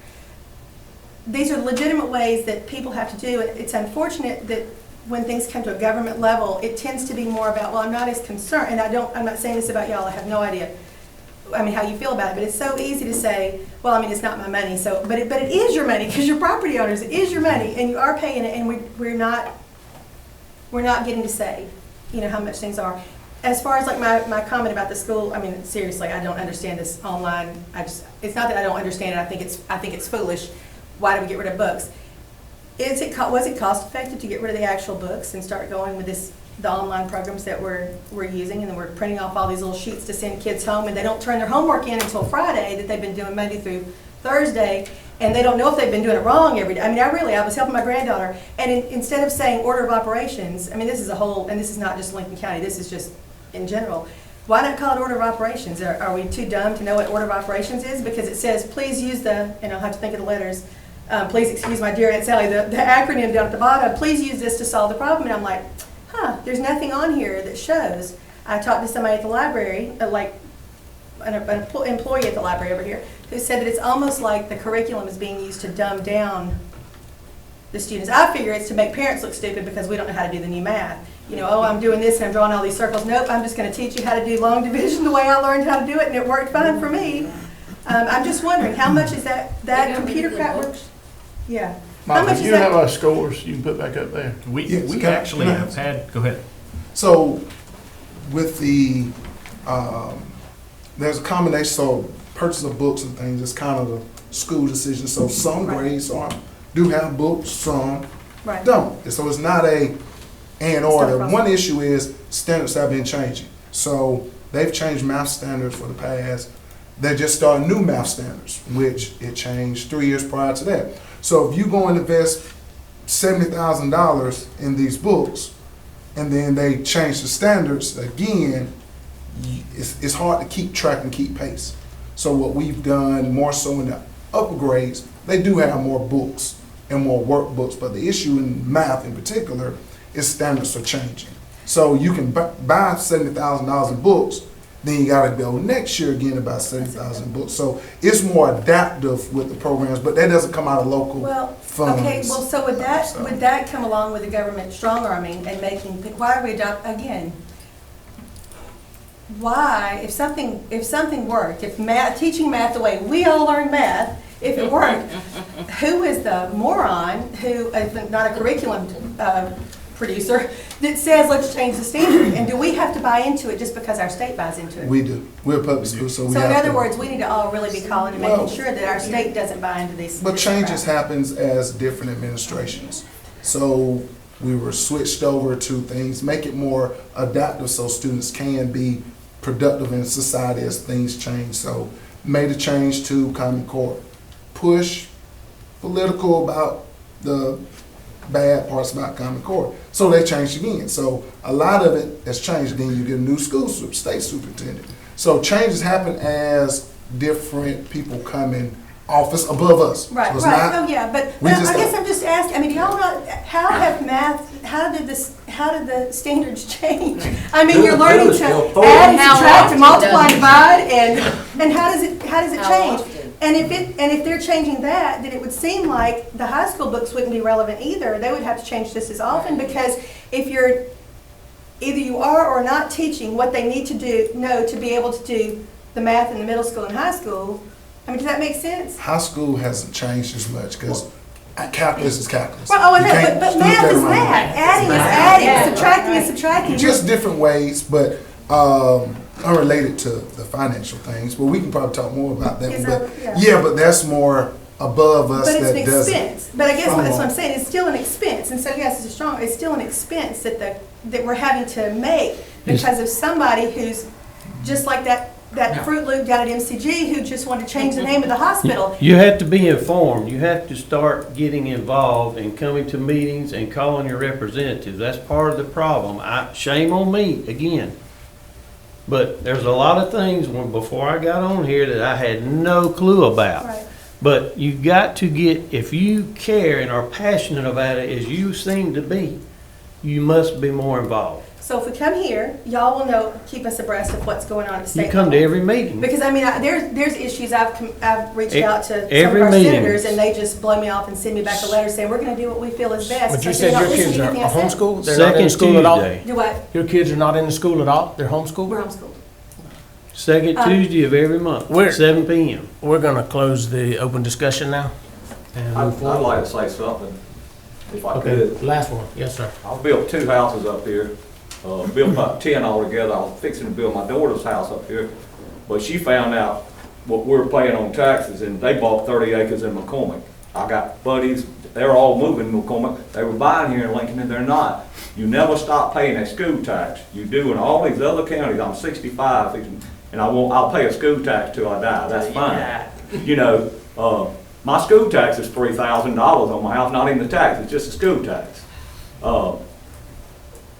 These are legitimate ways that people have to do, and it's unfortunate that when things come to a government level, it tends to be more about, well, I'm not as concerned, and I'm not saying this about y'all, I have no idea, I mean, how you feel about it, but it's so easy to say, well, I mean, it's not my money, so, but it is your money, because you're property owners, it is your money, and you are paying it, and we're not getting to say, you know, how much things are. As far as like my comment about the school, I mean, seriously, I don't understand this online, it's not that I don't understand it, I think it's foolish. Why do we get rid of books? Was it cost effective to get rid of the actual books and start going with the online programs that we're using, and then we're printing off all these little sheets to send kids home, and they don't turn their homework in until Friday that they've been doing Monday through Thursday, and they don't know if they've been doing it wrong every day. I mean, I was helping my granddaughter, and instead of saying order of operations, I mean, this is a whole, and this is not just Lincoln County, this is just in general. Why not call it order of operations? Are we too dumb to know what order of operations is? Because it says, please use and I'll have to think of the letters, please excuse my dear Aunt Sally, the acronym down at the bottom, please use this to solve the problem. And I'm like, there's nothing on here that shows. I talked to somebody at the library, like an employee at the library over here, who said that it's almost like the curriculum is being used to dumb down the students. I figure it's to make parents look stupid because we don't know how to do the new math. You know, oh, I'm doing this and I'm drawing all these circles. Nope, I'm just going to teach you how to do long division the way I learned how to do it, and it worked fine for me. I'm just wondering, how much is that computer crap works? Yeah. How much Michael, is you that? have our scores, you can put back up there. We actually have had, go ahead. So with the, there's a combination, so purchase of books and things, it's kind of a school decision. So some Right. grades do have books, some Right. don't. And so it's not a and It's not order. a problem. One issue is standards have been changing. So they've changed math standards for the past. They just started new math standards, which it changed 3 years prior to that. So if you go and invest $70,000 in these books, and then they change the standards again, it's hard to keep track and keep pace. So what we've done more so in the upper grades, they do have more books and more workbooks, but the issue in math in particular is standards are changing. So you can buy $70,000 in books, then you gotta go next year again about 70,000 books. So it's more adaptive with the programs, but that doesn't come out of local Well, funds. okay, well, so would that come along with the government strong arming and making, why are we again, why, if something worked, if teaching math the way we all learn math, if it worked, who is the moron who, not a curriculum producer, that says let's change the standard? And do we have to buy into it just because our state buys into it? We do. We're a public school, so we So have in other to. words, we need to all really be calling and making sure that our state doesn't buy into these. But this changes crap. happens as different administrations. So we were switched over to things, make it more adaptive so students can be productive in society as things change. So made a change to Common Core. Push political about the bad parts about Common Core. So they changed again. So a lot of it has changed. Then you get a new state superintendent. So changes happen as different people come in office above us. Right, So it's right, not- oh, yeah, but we I just- guess I'm just asking, I mean, y'all not, how did the standards change? I mean, you're learning to add and How subtract, and often multiply, does it? divide, and how does it How change? often? And if they're changing that, then it would seem like the high school books wouldn't be relevant either. They would have to change just as often, because if you're, either you are or not teaching what they need to know to be able to do the math in the middle school and high school, I mean, does that make sense? High school hasn't changed as much because calculus is calculus. Well, oh, I You know, can't but split math that is around. math. Adding is adding, subtracting is subtracting. Just different ways, but unrelated to the financial things. But we can probably talk more about that. Yes, But yeah. yeah, but that's more above us. But it's an that does it. expense. But I guess that's what I'm saying, it's still an expense. And so, yes, it's strong, it's still an expense that we're having to make because of somebody who's just like that Fruit Loop down at MCG who just wanted to change the name of the hospital. You have to be informed. You have to start getting involved and coming to meetings and calling your representatives. That's part of the problem. Shame on me, again. But there's a lot of things before I got on here that I had no clue about. Right. But you got to get, if you care and are passionate about it as you seem to be, you must be more involved. So if we come here, y'all will know, keep us abreast of what's going on at the state You come to level. every meeting. Because, I mean, there's issues I've reached out to some of Every our meeting. senators, and they just blow me off and send me back a letter saying, we're gonna do what we feel is best. But you So said they're not your kids listening are to anything I said. homeschooled? They're not in Second school at all? Tuesday. Do what? Your kids are not in the school at all? They're homeschooled? We're homeschooled. Second Tuesday of every month, Where- 7 p.m. We're gonna close the open discussion now and move I'd forward. like to say something, if I Okay, could. last one. Yes, sir. I built 2 houses up here, built about 10 altogether. I was fixing to build my daughter's house up here, but she found out what we're paying on taxes, and they bought 30 acres in McCormick. I got buddies, they're all moving to McCormick. They were buying here in Lincoln, and they're not. You never stop paying a school tax. You do in all these other counties. I'm 65, and I'll pay a school tax till I die. That's fine. You know, my school tax is $3,000 on my house, not even the tax, it's just a school tax.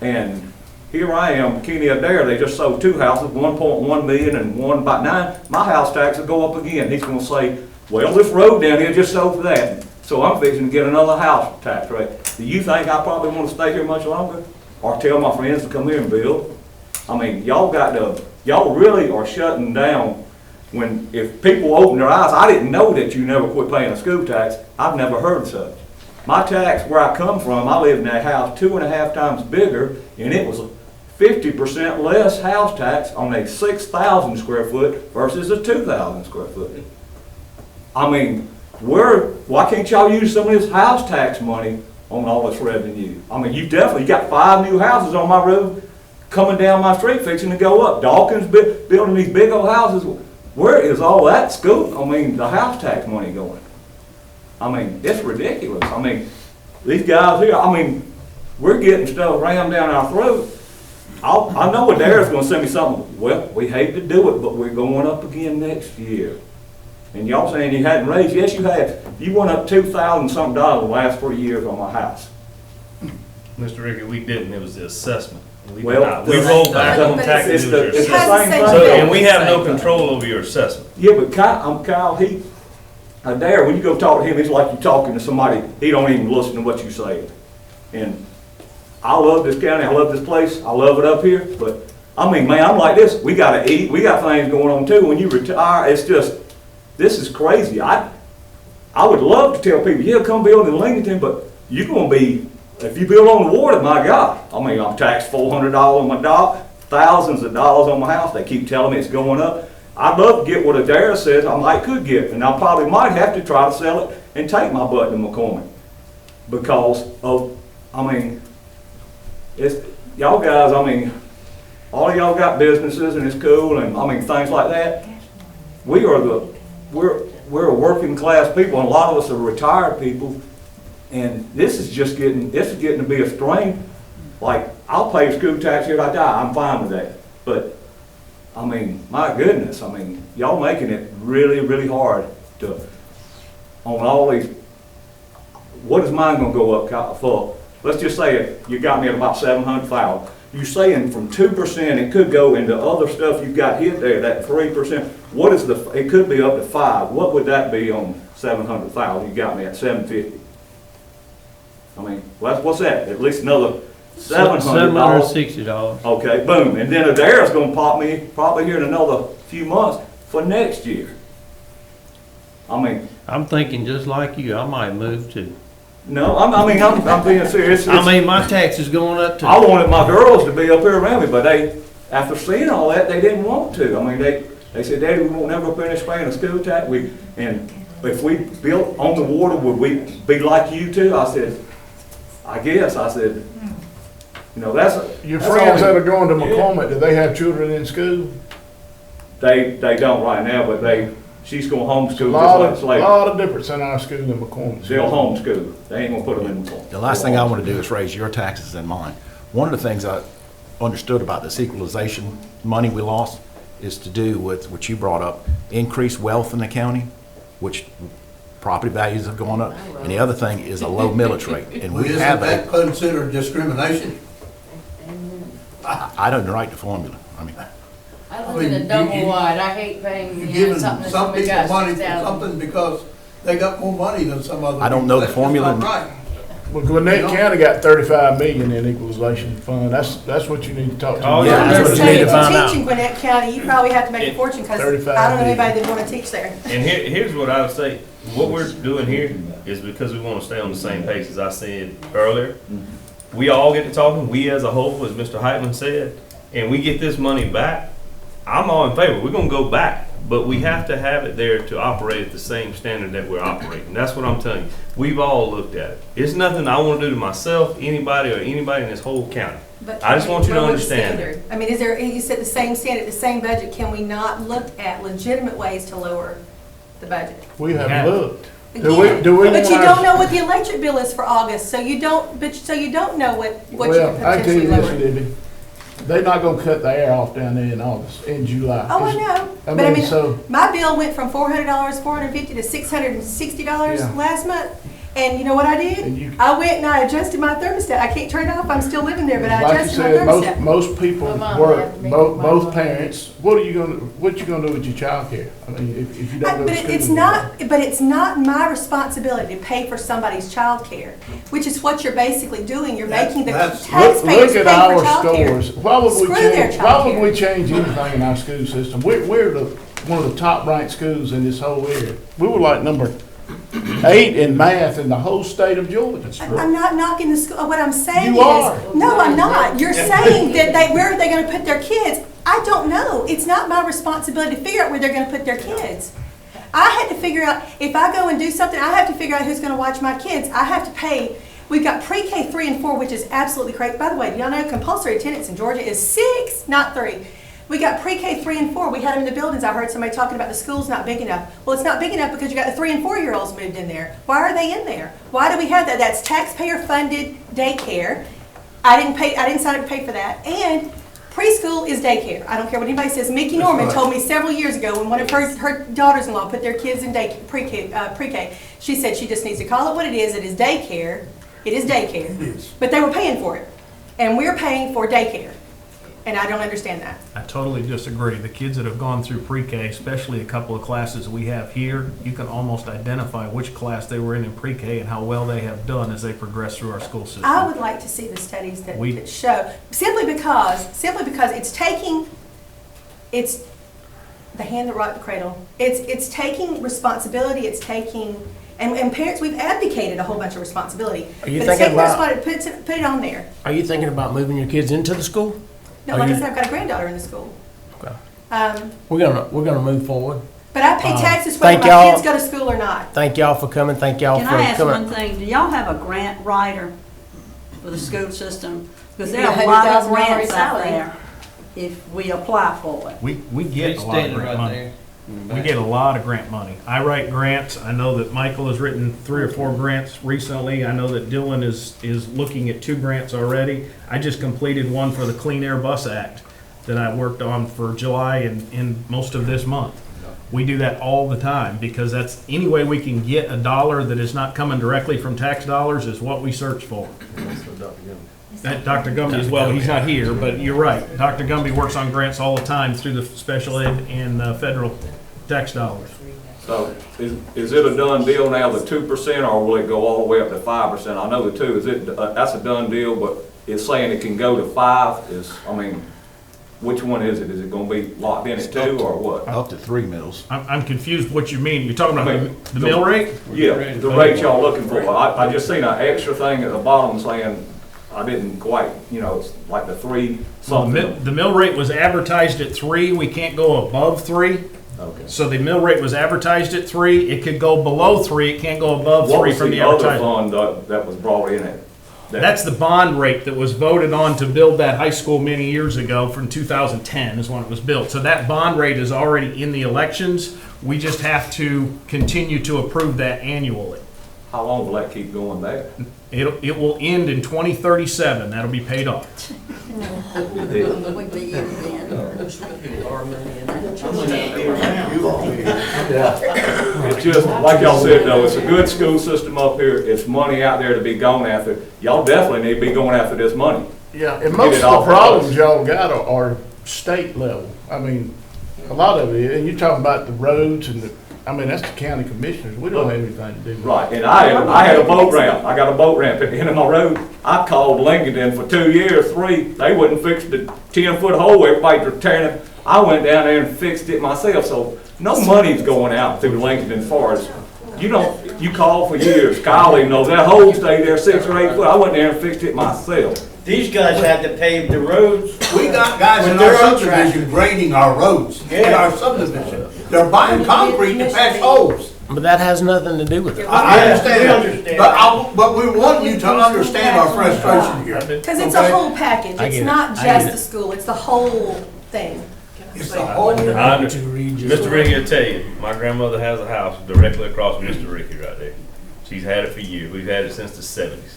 And here I am, Kenny Adair, they just sold 2 houses, 1.1 million and one about 9. My house tax will go up again. He's gonna say, well, this road down here just sold for that. So I'm fixing to get another house tax rate. Do you think I probably wanna stay here much longer? Or tell my friends to come here and build? I mean, y'all really are shutting down when, if people open their eyes, I didn't know that you never quit paying a school tax. I've never heard such. My tax, where I come from, I lived in a house 2.5 times bigger, and it was 50% less house tax on a 6,000 square foot versus a 2,000 square foot. I mean, why can't y'all use some of this house tax money on all this revenue? I mean, you got 5 new houses on my road coming down my street fixing to go up. Dawkins building these big old houses. Where is all that school, the house tax money going? I mean, it's ridiculous. I mean, these guys here, we're getting stuff rammed down our throat. I know Adair's gonna send me something, well, we hate to do it, but we're going up again next year. And y'all saying you hadn't raised, yes, you had. You went up $2,000 something the last 3 years on my house. Mr. Ricky, we didn't, it was the assessment. We Well, did not. We rolled back on taxes. It's the It was your same assessment. thing. So, and we have no control over your assessment. Yeah, but Kyle, Adair, when you go talk to him, it's like you're talking to somebody, he don't even listen to what you say. And I love this county, I love this place, I love it up here, but, I mean, man, I'm like this, we gotta eat, we got things going on too. When you retire, it's just, this is crazy. I would love to tell people, yeah, come build in Lincoln, but you're gonna be, if you build on the water, my God. I mean, I'm taxed $400 on my dock, thousands of dollars on my house. They keep telling me it's going up. I'd love to get what Adair says I could get, and I probably might have to try to sell it and take my butt to McCormick. Because of, I mean, it's, y'all guys, I mean, all of y'all got businesses and it's cool, and I mean, things like that. We're a working class people, and a lot of us are retired people. And this is getting to be a strain. Like, I'll pay school tax here till I die, I'm fine with that. But, I mean, my goodness, I mean, y'all making it really, really hard to, on all these, what is mine gonna go up for? Let's just say you got me at about 700,000. You're saying from 2%, it could go into other stuff you've got hit there, that 3%. What is it could be up to 5. What would that be on 700,000? You got me at 750. I mean, what's that? At least another $700. $760. Okay, boom. And then Adair's gonna pop me probably here in another few months for next year. I mean, I'm thinking just like you, I might move too. no, I'm being serious. I mean, my taxes going up too. I wanted my girls to be up here around me, but after seeing all that, they didn't want to. I mean, they said, Daddy, we won't never finish paying a school tax. And if we built on the water, would we be like you two? I said, I guess. I said, you know, that's Friends that are going to Yeah. McCormick, do they have children in school? They don't right now, but she's going to homeschool just A like lot of difference in our school and McCormick. they'll homeschool. They ain't going to put them in McCormick. The last thing I want to do is raise your taxes and mine. One of the things I understood about this equalization money we lost is to do with what you brought up, increased wealth in the county, which property values have gone up, and the other thing is a low millage rate. And we Isn't have that a, considered discrimination? I don't write the formula. I mean, I live in a double wide, I hate paying, You're you know, giving something that some somebody people got money for 6,000. something because they got more money than some other people. I don't know the That's just formula. not right. Well, Gwinnett County got 35 million in equalization fund. That's what you need to talk to. Oh, them yeah, about. that's what you need to find out. If you teach in Gwinnett County, you probably have to make a fortune, because I don't know anybody that want to teach there. And here's what I would say, what we're doing here is because we want to stay on the same page, as I said earlier. We all get to talking, we as a whole, as Mr. Heitman said, and we get this money back. I'm all in favor, we're gonna go back, but we have to have it there to operate at the same standard that we're operating. That's what I'm telling you. We've all looked at it. It's nothing I want to do to myself, anybody, or anybody in this whole county. But I just want you to lower the understand. standard. I mean, is there, you said the same standard, the same budget, can we not look at legitimate ways to lower the budget? We Yeah. have looked. Again, Do we but you want don't our- know what the electric bill is for August, so you don't know what you Well, could I can tell you potentially this, lower. Libby, they're not gonna cut the air off down there in August, in July. Oh, I know, I but I mean, mean, so- my bill went from $400, $450 to $660 Yeah. last month. And you know what I And you- did? I went and I adjusted my thermostat. I can't turn it off, I'm still living there, but I Like you adjusted my said, thermostat. most people My mom work, had to make my both money. parents, what you gonna do with your childcare? I mean, if you don't go But to school. it's not my responsibility to pay for somebody's child care, which is what you're basically doing. You're making the That's- taxpayers Look pay at for our child care. scores. Why would we Screw their change, why would childcare. we change anything in our school system? We're one of the top ranked schools in this whole area. We were like number 8 in math in the whole state of Georgia. I'm not knocking the school. What I'm saying You are. is, no, I'm not. You're saying that where are they going to put their kids? I don't know. It's not my responsibility to figure out where they're going to put their kids. I had to figure out, if I go and do something, I have to figure out who's going to watch my kids. I have to pay. We've got pre-K 3 and 4, which is absolutely crazy. By the way, do y'all know compulsory attendance in Georgia is 6, not 3. We got pre-K 3 and 4. We had them in the buildings. I heard somebody talking about the school's not big enough. Well, it's not big enough because you got the 3 and 4-year-olds moved in there. Why are they in there? Why do we have that? That's taxpayer-funded daycare. I didn't sign up to pay for that. And preschool is daycare. I don't care what anybody says. Mickey Norman told me several years ago when one of her daughters-in-law put their kids in pre-K, she said she just needs to call it what it is. It is daycare. It is daycare. But they were paying for it. And we're paying for daycare. And I don't understand that. I totally disagree. The kids that have gone through pre-K, especially a couple of classes we have here, you can almost identify which class they were in pre-K and how well they have done as they progress through our school system. I would like to see the studies that show, simply because it's the hand that rocked the cradle. It's taking responsibility, and parents, we've abdicated a whole bunch of responsibility. Are you But thinking it's about- taking put it on there. Are you thinking about moving your kids into the school? No, like I said, I've got a granddaughter in the school. Okay. We're gonna move forward. But I pay taxes whether thank my y'all. kids go to school or not. Thank y'all for coming. Thank y'all Can for I ask coming. one thing? Do y'all have a grant writer for the school system? Because there You are get a lot of $100,000 grants out salary. there if we apply for it. We get a lot of grant money. We get a lot of grant money. I write grants. I know that Michael has written 3 or 4 grants recently. I know that Dylan is looking at 2 grants already. I just completed one for the Clean Air Bus Act that I worked on for July and most of this month. We do that all the time because that's any way we can get a dollar that is not coming directly from tax dollars is what we search for. That Dr. Gumby as well, he's not here, but you're right. Dr. Gumby works on grants all the time through the special ed and federal tax dollars. So is it a done deal now, the 2%, or will it go all the way up to 5%? I know the 2, that's a done deal, but it's saying it can go to 5 which one is it? Is it gonna be locked in at 2 or what? Up to 3 mills. I'm confused what you mean. You're talking about the mill rate? Yeah, the rate y'all looking for. I just seen an extra thing at the bottom saying, I didn't quite, it's like the 3 something. The mill rate was advertised at 3. We can't go above 3. Okay. So the mill rate was advertised at 3. It could go below 3. It can't go above 3 What was from the the other advertisement. fund that was brought in it? That's the bond rate that was voted on to build that high school many years ago from 2010 is when it was built. So that bond rate is already in the elections. We just have to continue to approve that annually. How long will that keep going there? It will end in 2037. That'll be paid off. It's just, like y'all said though, it's a good school system up here, it's money out there to be going after. Y'all definitely need to be going after this money. Yeah, and most of the problems y'all got are state level. I mean, a lot of it, and you're talking about the roads and that's the county commissioners. We don't have anything to do with it. Right, and I had a boat ramp, I got a boat ramp at the end of my road. I called Lincoln for 2 years, 3, they wouldn't fix the 10-foot hole everybody was tearing it. I went down there and fixed it myself, so no money's going out through Lincoln as far as, you call for years, Kyle even knows, that hole stayed there 6 or 8 foot, I went there and fixed it myself. These guys had to pave the roads. We got guys in With our their own subdivision grading our roads, in our subdivision. They're buying concrete to patch holes. But that has nothing to do with it. I understand that, but we want you to understand our frustration here. Because it's a whole package. I get It's it. not I get just it. the school, it's the whole thing. It's the whole. Mr. Ricky, I tell you, my grandmother has a house directly across from Mr. Ricky right there. She's had it for years. We've had it since the 70s.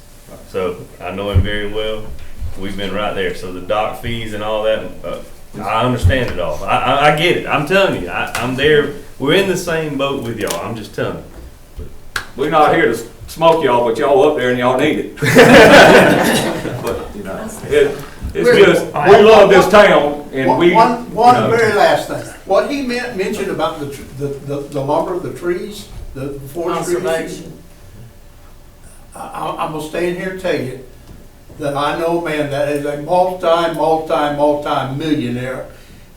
So I know him very well. We've been right there. So the dock fees and all that, I understand it all. I get it. I'm telling you, I'm there. We're in the same boat with y'all. I'm just telling you. We're not here to smoke y'all, but y'all up there and y'all need it. But, it's just, we love this town and we. One very last thing. What he mentioned about the lumber, the trees, the forestry issue. I'm gonna stay in here and tell you that I know a man that is a multi-millionaire,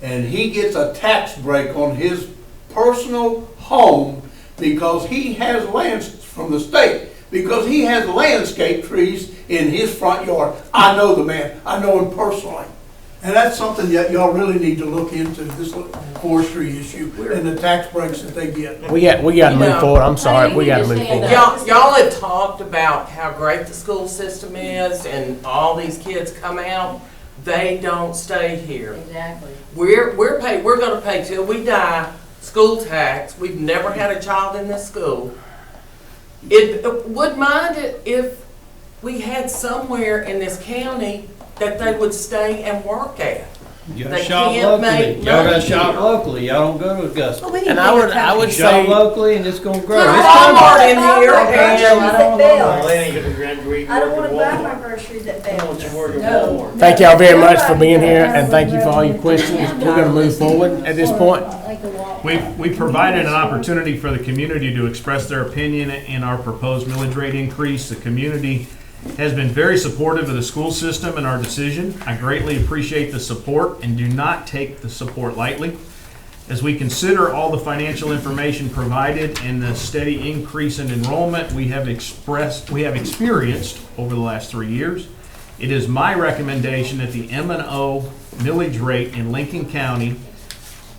and he gets a tax break on his personal home because he has lands from the state, because he has landscape trees in his front yard. I know the man. I know him personally. And that's something that y'all really need to look into, this forestry issue and the tax breaks that they get. We got to move forward. I'm sorry. We got to move forward. Y'all have talked about how great the school system is and all these kids come out. They don't stay here. Exactly. We're gonna pay till we die school tax. We've never had a child in this school. It would mind it if we had somewhere in this county that they would stay and work at. You gotta They shop can't locally. make Y'all gotta money shop here. locally. Y'all don't go to Augusta. Well, we need And to I be would, a I would country. Shop say, locally and it's gonna grow. Put It's Walmart coming. in here Groceries and, at Bell's. They ain't gonna graduate. I don't wanna buy my groceries at Bell's. No. thank y'all very much for being here, and thank you for all your questions. We're gonna move forward at this point. We provided an opportunity for the community to express their opinion in our proposed millage rate increase. The community has been very supportive of the school system and our decision. I greatly appreciate the support and do not take the support lightly. As we consider all the financial information provided and the steady increase in enrollment we have experienced over the last 3 years, it is my recommendation that the M&O millage rate in Lincoln County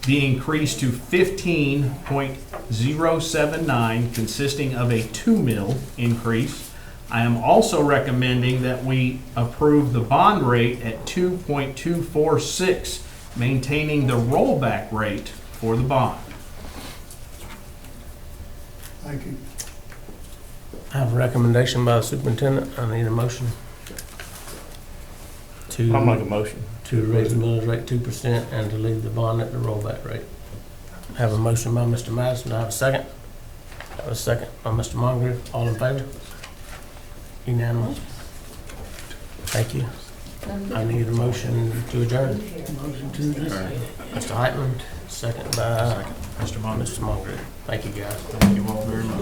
be increased to 15.079, consisting of a 2 mil increase. I am also recommending that we approve the bond rate at 2.246, maintaining the rollback rate for the bond. Thank you. I have a recommendation by the superintendent. I need a motion I'll make to, a motion. to raise the millage rate 2% and to leave the bond at the rollback rate. I have a motion by Mr. Madison. I have a second. I have a second by Mr. Moncrief. All in favor? Unanimous. Thank you. I need a motion to adjourn. Motion to adjourn. Mr. Heitman, second by Mr. Moncrief. Mr. Moncrief. Thank you, guys. Thank you all very much.